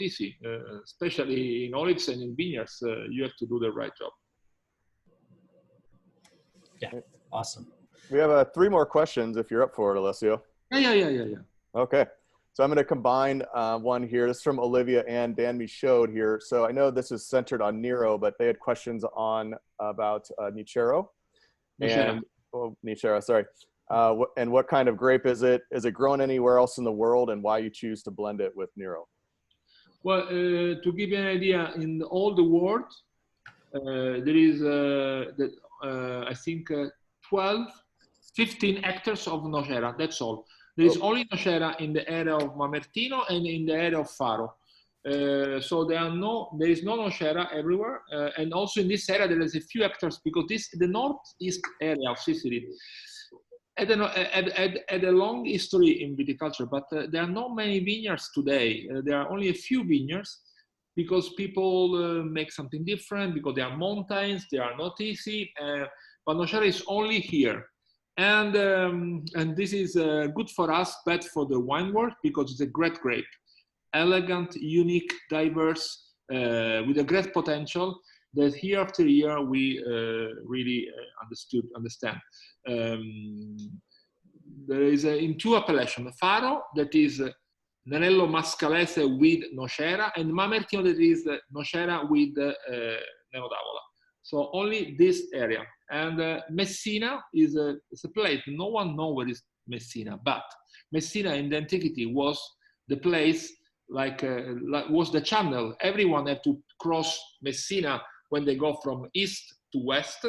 S4: easy, especially in olives and in vineyards. You have to do the right job.
S3: Yeah, awesome.
S2: We have 3 more questions if you're up for it, Alessio.
S4: Yeah.
S2: Okay. So I'm going to combine one here. This is from Olivia and Dan Michaud here. So I know this is centered on Nero, but they had questions about Nero. And Nero, sorry. And what kind of grape is it? Is it grown anywhere else in the world, and why you choose to blend it with Nero?
S4: Well, to give you an idea, in all the world, there is, I think, 15 hectares of Nocera. That's all. There is only Nocera in the area of Mamertino and in the area of Faro. So there is no Nocera everywhere. And also in this area, there is a few hectares, because the northeast area of Sicily had a long history in viticulture, but there are not many vineyards today. There are only a few vineyards, because people make something different, because they are mountains, they are not easy. But Nocera is only here. And this is good for us, bad for the wine world, because it's a great grape. Elegant, unique, diverse, with a great potential that year after year we really understand. There is in 2 appellations, Faro, that is Nerello Mascalese with Nocera, and Mamertino, that is Nocera with Nero d'Avola. So only this area. And Messina is a place, no one knows where is Messina, but Messina in the antiquity was the place, was the channel. Everyone had to cross Messina when they go from east to west,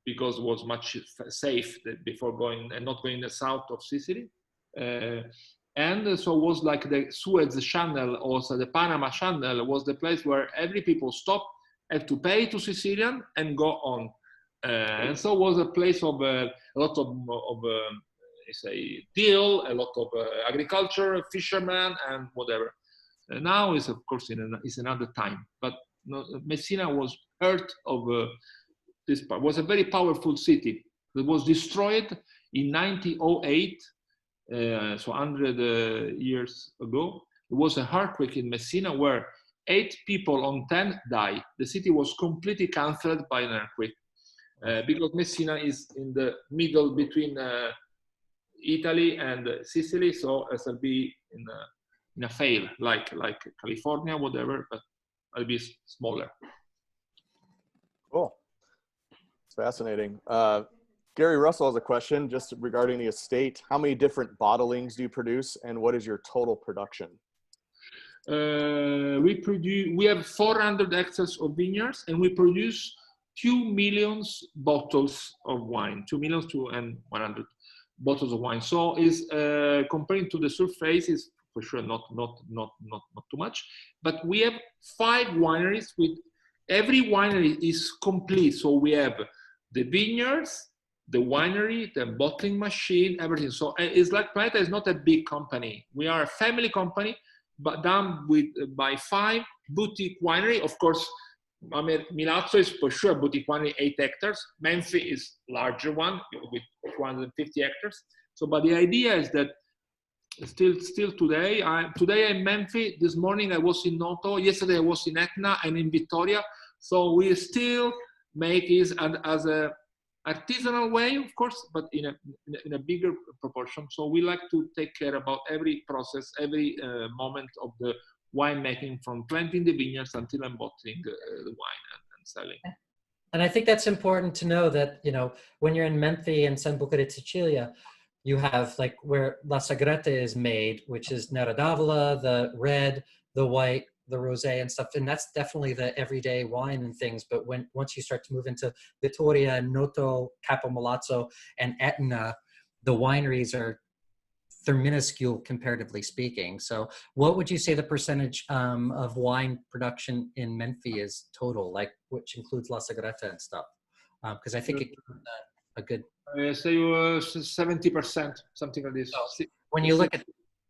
S4: because it was much safe before going and not going the south of Sicily. And so it was like the Suez Channel, also the Panama Channel was the place where every people stop, have to pay to Sicilian and go on. And so it was a place of a lot of say deal, a lot of agriculture, fishermen, and whatever. Now is of course is another time, but Messina was heard of this part. Was a very powerful city that was destroyed in 1908, so 100 years ago. There was an earthquake in Messina where 8 people on 10 died. The city was completely cancelled by an earthquake because Messina is in the middle between Italy and Sicily, so it will be in a fail like California, whatever, but it'll be smaller.
S2: Cool. It's fascinating. Gary Russell has a question just regarding the estate. How many different bottlings do you produce, and what is your total production?
S4: We have 400 hectares of vineyards, and we produce 2 million bottles of wine, 2 million and 100 bottles of wine. So is comparing to the surface is for sure not too much, but we have 5 wineries. With every winery is complete. So we have the vineyards, the winery, the bottling machine, everything. So it's like Planeta is not a big company. We are a family company, but done by 5 boutique winery. Of course, Milazzo is for sure boutique winery, 8 hectares. Memphis is larger one with 150 hectares. So, but the idea is that still today, I'm in Memphis. This morning I was in Noto. Yesterday I was in Etna and in Vittoria. So we still make it as a artisanal way, of course, but in a bigger proportion. So we like to take care about every process, every moment of the winemaking, from planting the vineyards until I'm bottling the wine and selling.
S3: And I think that's important to know that, you know, when you're in Memphis and San Luca di Sicilia, you have like where La Sagretta is made, which is Nero d'Avola, the red, the white, the rosé and stuff. And that's definitely the everyday wine and things. But once you start to move into Vittoria, Noto, Capo Milazzo, and Etna, the wineries they're minuscule comparatively speaking. So what would you say the percentage of wine production in Memphis is total, like which includes La Sagretta and stuff? Because I think it gives a good...
S4: Say 70%, something like this.
S3: So when you look at,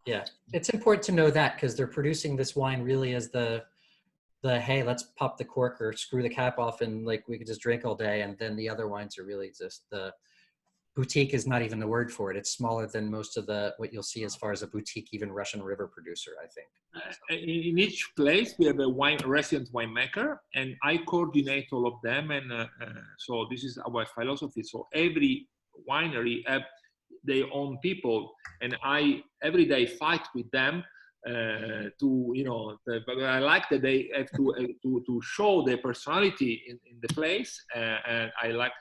S3: yeah, it's important to know that because they're producing this wine really as the hey, let's pop the cork or screw the cap off and like we could just drink all day. And then the other wines are really just the boutique is not even the word for it. It's smaller than most of what you'll see as far as a boutique, even Russian River producer, I think.
S4: In each place, we have a resident winemaker, and I coordinate all of them. And so this is our philosophy. So every winery have their own people, and I every day fight with them to, you know, I like that they have to show their personality in the place, and I like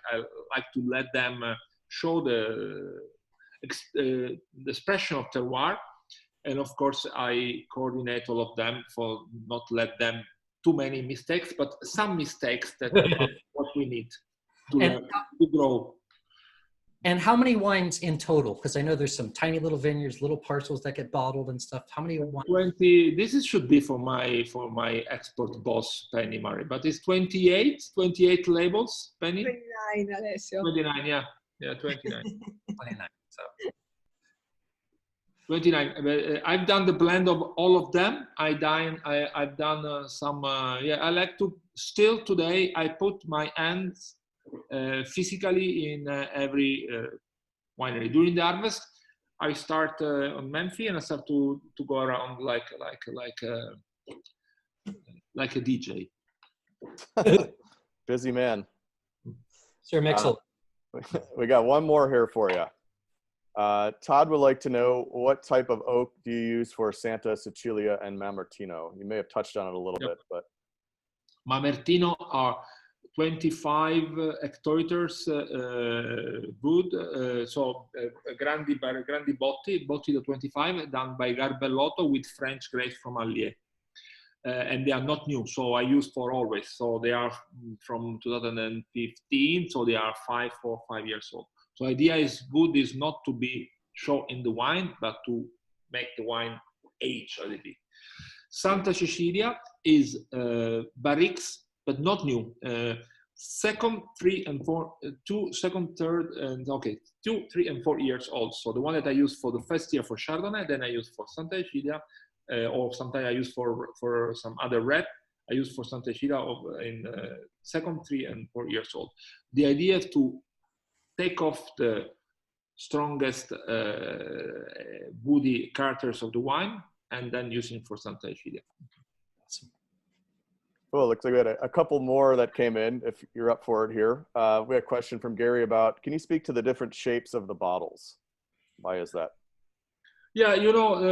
S4: to let them show the expression of terroir. And of course, I coordinate all of them for not let them too many mistakes, but some mistakes that are what we need to grow.
S3: And how many wines in total? Because I know there's some tiny little vineyards, little parcels that get bottled and stuff. How many wines?
S4: 20. This should be for my export boss, Penny Murray, but it's 28 labels, Penny.
S5: 29, Alessio.
S4: 29, yeah, 29.
S3: 29. So
S4: 29. I've done the blend of all of them. I've done some. I like to still today. I put my hands physically in every winery during the harvest. I start on Memphis and I start to go around like a DJ.
S2: Busy man.
S3: Sir Mixel.
S2: We got one more here for you. Todd would like to know, what type of oak do you use for Santa Cecilia and Mamertino? You may have touched on it a little bit, but.
S4: Mamertino are 25 hectoliters wood, so grandi botti da 25, done by Garbellotto with French grapes from Allier. and they are not new. So I use for always. So they are from 2015. So they are 4 or 5 years old. So idea is good is not to be shown in the wine, but to make the wine age a little bit. Santa Cecilia is barriques, but not new. Second, 3 and 4, 2, second, third, and okay, 2, 3, and 4 years old. So the one that I use for the first year for Chardonnay, then I use for Santa Cecilia, or sometimes I use for some other red. I use for Santa Cecilia in second, 3, and 4 years old. The idea is to take off the strongest woody characters of the wine and then using for Santa Cecilia.
S3: Awesome.
S2: Well, looks like we had a couple more that came in, if you're up for it here. We had a question from Gary about, can you speak to the different shapes of the bottles? Why is that?
S4: Yeah, you know,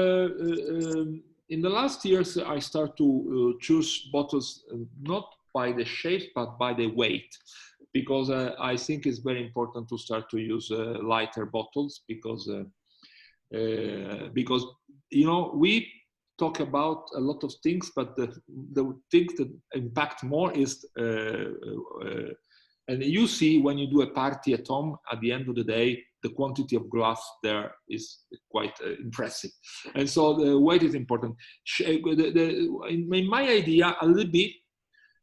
S4: in the last years, I start to choose bottles not by the shape, but by the weight, because I think it's very important to start to use lighter bottles because you know, we talk about a lot of things, but the thing that impact more is, and you see when you do a party at home, at the end of the day, the quantity of glass there is quite impressive. And so the weight is important. In my idea, a little bit,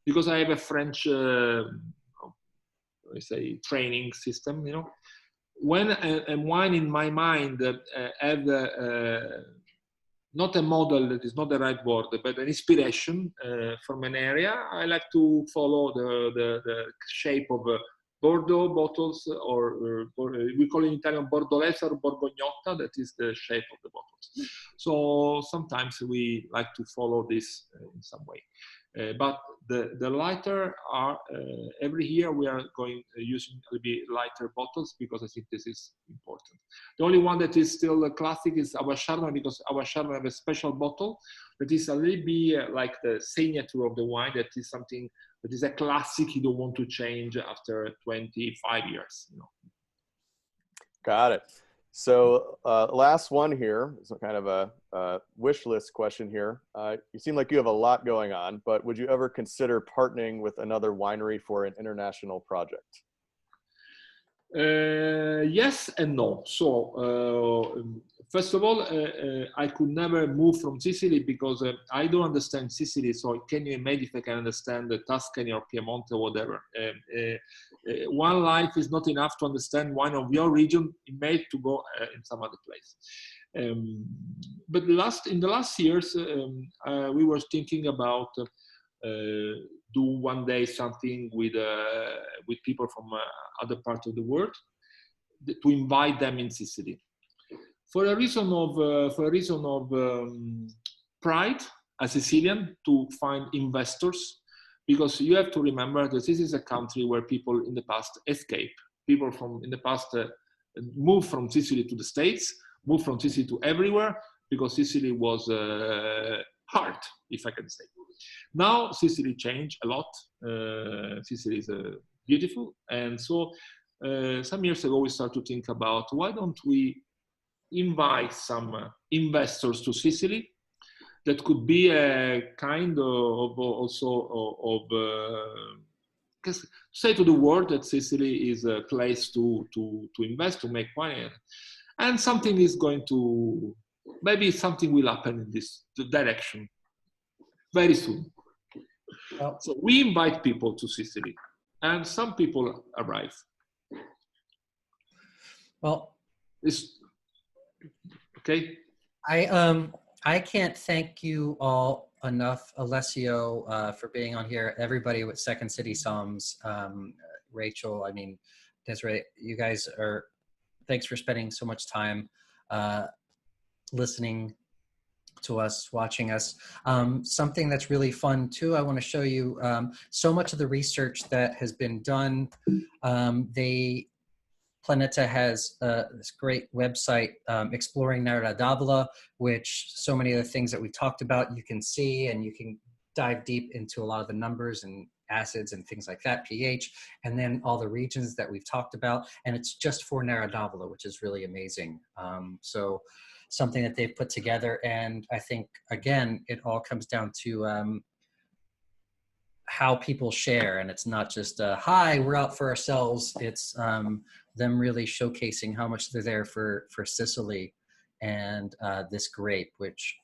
S4: because I have a French, I say, training system, you know, when a wine in my mind have not a model that is not the right word, but an inspiration from an area, I like to follow the shape of Bordeaux bottles, or we call it in Italian Bordolese or Borgognotta, that is the shape of the bottles. So sometimes we like to follow this in some way. But the lighter are, every year we are going using a little bit lighter bottles because I think this is important. The only one that is still a classic is our Chardonnay, because our Chardonnay have a special bottle that is a little bit like the signature of the wine, that is something that is a classic you don't want to change after 25 years. You know.
S2: Got it. So last one here is kind of a wish list question here. You seem like you have a lot going on, but would you ever consider partnering with another winery for an international project?
S4: Yes and no. So first of all, I could never move from Sicily because I don't understand Sicily. So can you imagine if I can understand the Tuscany or Piemonte or whatever? One life is not enough to understand wine of your region. It made to go in some other place. But in the last years, we were thinking about do one day something with people from other parts of the world, to invite them in Sicily, for a reason of pride as Sicilian, to find investors, because you have to remember that this is a country where people in the past escape. People from in the past moved from Sicily to the States, moved from Sicily to everywhere, because Sicily was hard, if I can say. Now Sicily changed a lot. Sicily is beautiful, and so some years ago we started to think about, why don't we invite some investors to Sicily that could be a kind of also of say to the world that Sicily is a place to invest, to make money, and something is going to, maybe something will happen in this direction very soon.
S3: Well,
S4: so we invite people to Sicily, and some people arrive.
S3: Well,
S4: It's okay.
S3: I can't thank you all enough, Alessio, for being on here. Everybody with Second City Psalms, Rachel, I mean, Desiree, you guys are, thanks for spending so much time listening to us, watching us. Something that's really fun too, I want to show you so much of the research that has been done. Planeta has this great website, Exploring Nero d'Avola, which so many of the things that we talked about you can see, and you can dive deep into a lot of the numbers and acids and things like that, pH, and then all the regions that we've talked about. And it's just for Nero d'Avola, which is really amazing. So something that they've put together. And I think, again, it all comes down to how people share. And it's not just, hi, we're out for ourselves. It's them really showcasing how much they're there for Sicily and this grape, which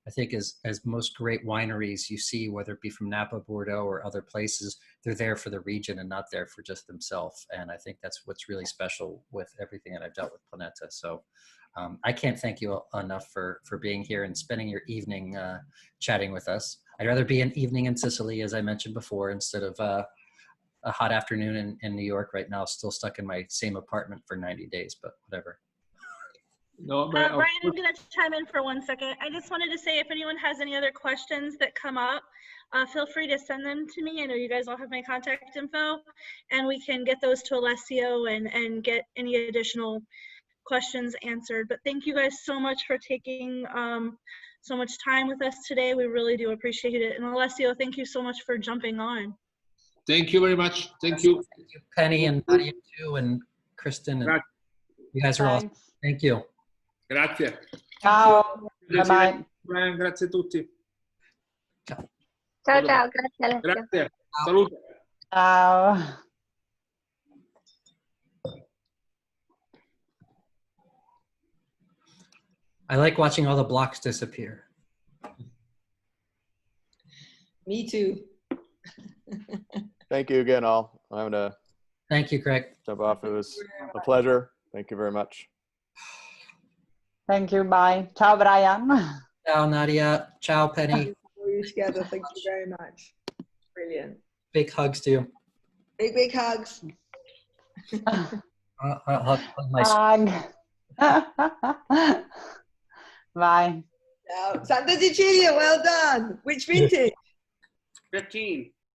S3: I think is, as most great wineries you see, whether it be from Napa, Bordeaux, or other places, they're there for the region and not there for just themselves. And I think that's what's really special with everything that I've dealt with Planeta. So I can't thank you enough for being here and spending your evening chatting with us. I'd rather be an evening in Sicily, as I mentioned before, instead of a hot afternoon in New York right now, still stuck in my same apartment for 90 days, but whatever.
S4: No, but
S1: Brian, I'm going to chime in for 1 second. I just wanted to say, if anyone has any other questions that come up, feel free to send them to me. I know you guys all have my contact info, and we can get those to Alessio and get any additional questions answered. But thank you guys so much for taking so much time with us today. We really do appreciate it. And Alessio, thank you so much for jumping on.
S4: thank you very much. Thank you.
S3: Thank you, Penny and Nadia too, and Kristen. And you guys are awesome. Thank you.
S4: Grazie.
S6: Ciao.
S4: Grazie,
S6: Bye-bye.
S4: Brian, grazie a tutti.
S7: Ciao, ciao, grazie Alessio.
S4: Grazie. Salute.
S6: Ciao.
S3: I like watching all the blocks disappear.
S5: Me too.
S2: Thank you again, all. I'm having to
S3: Thank you, Craig.
S2: jump off. It was a pleasure. Thank you very much.
S6: Thank you. Bye. Ciao, Brian.
S3: Ciao, Nadia. Ciao, Penny.
S5: We're together. Thank you very much. Brilliant.
S3: Big hugs to you.
S5: Big, big hugs.
S3: I'll hug my
S6: Hug. Bye.
S5: Ciao. Santa Cecilia, well done. Which vintage?
S8: 15.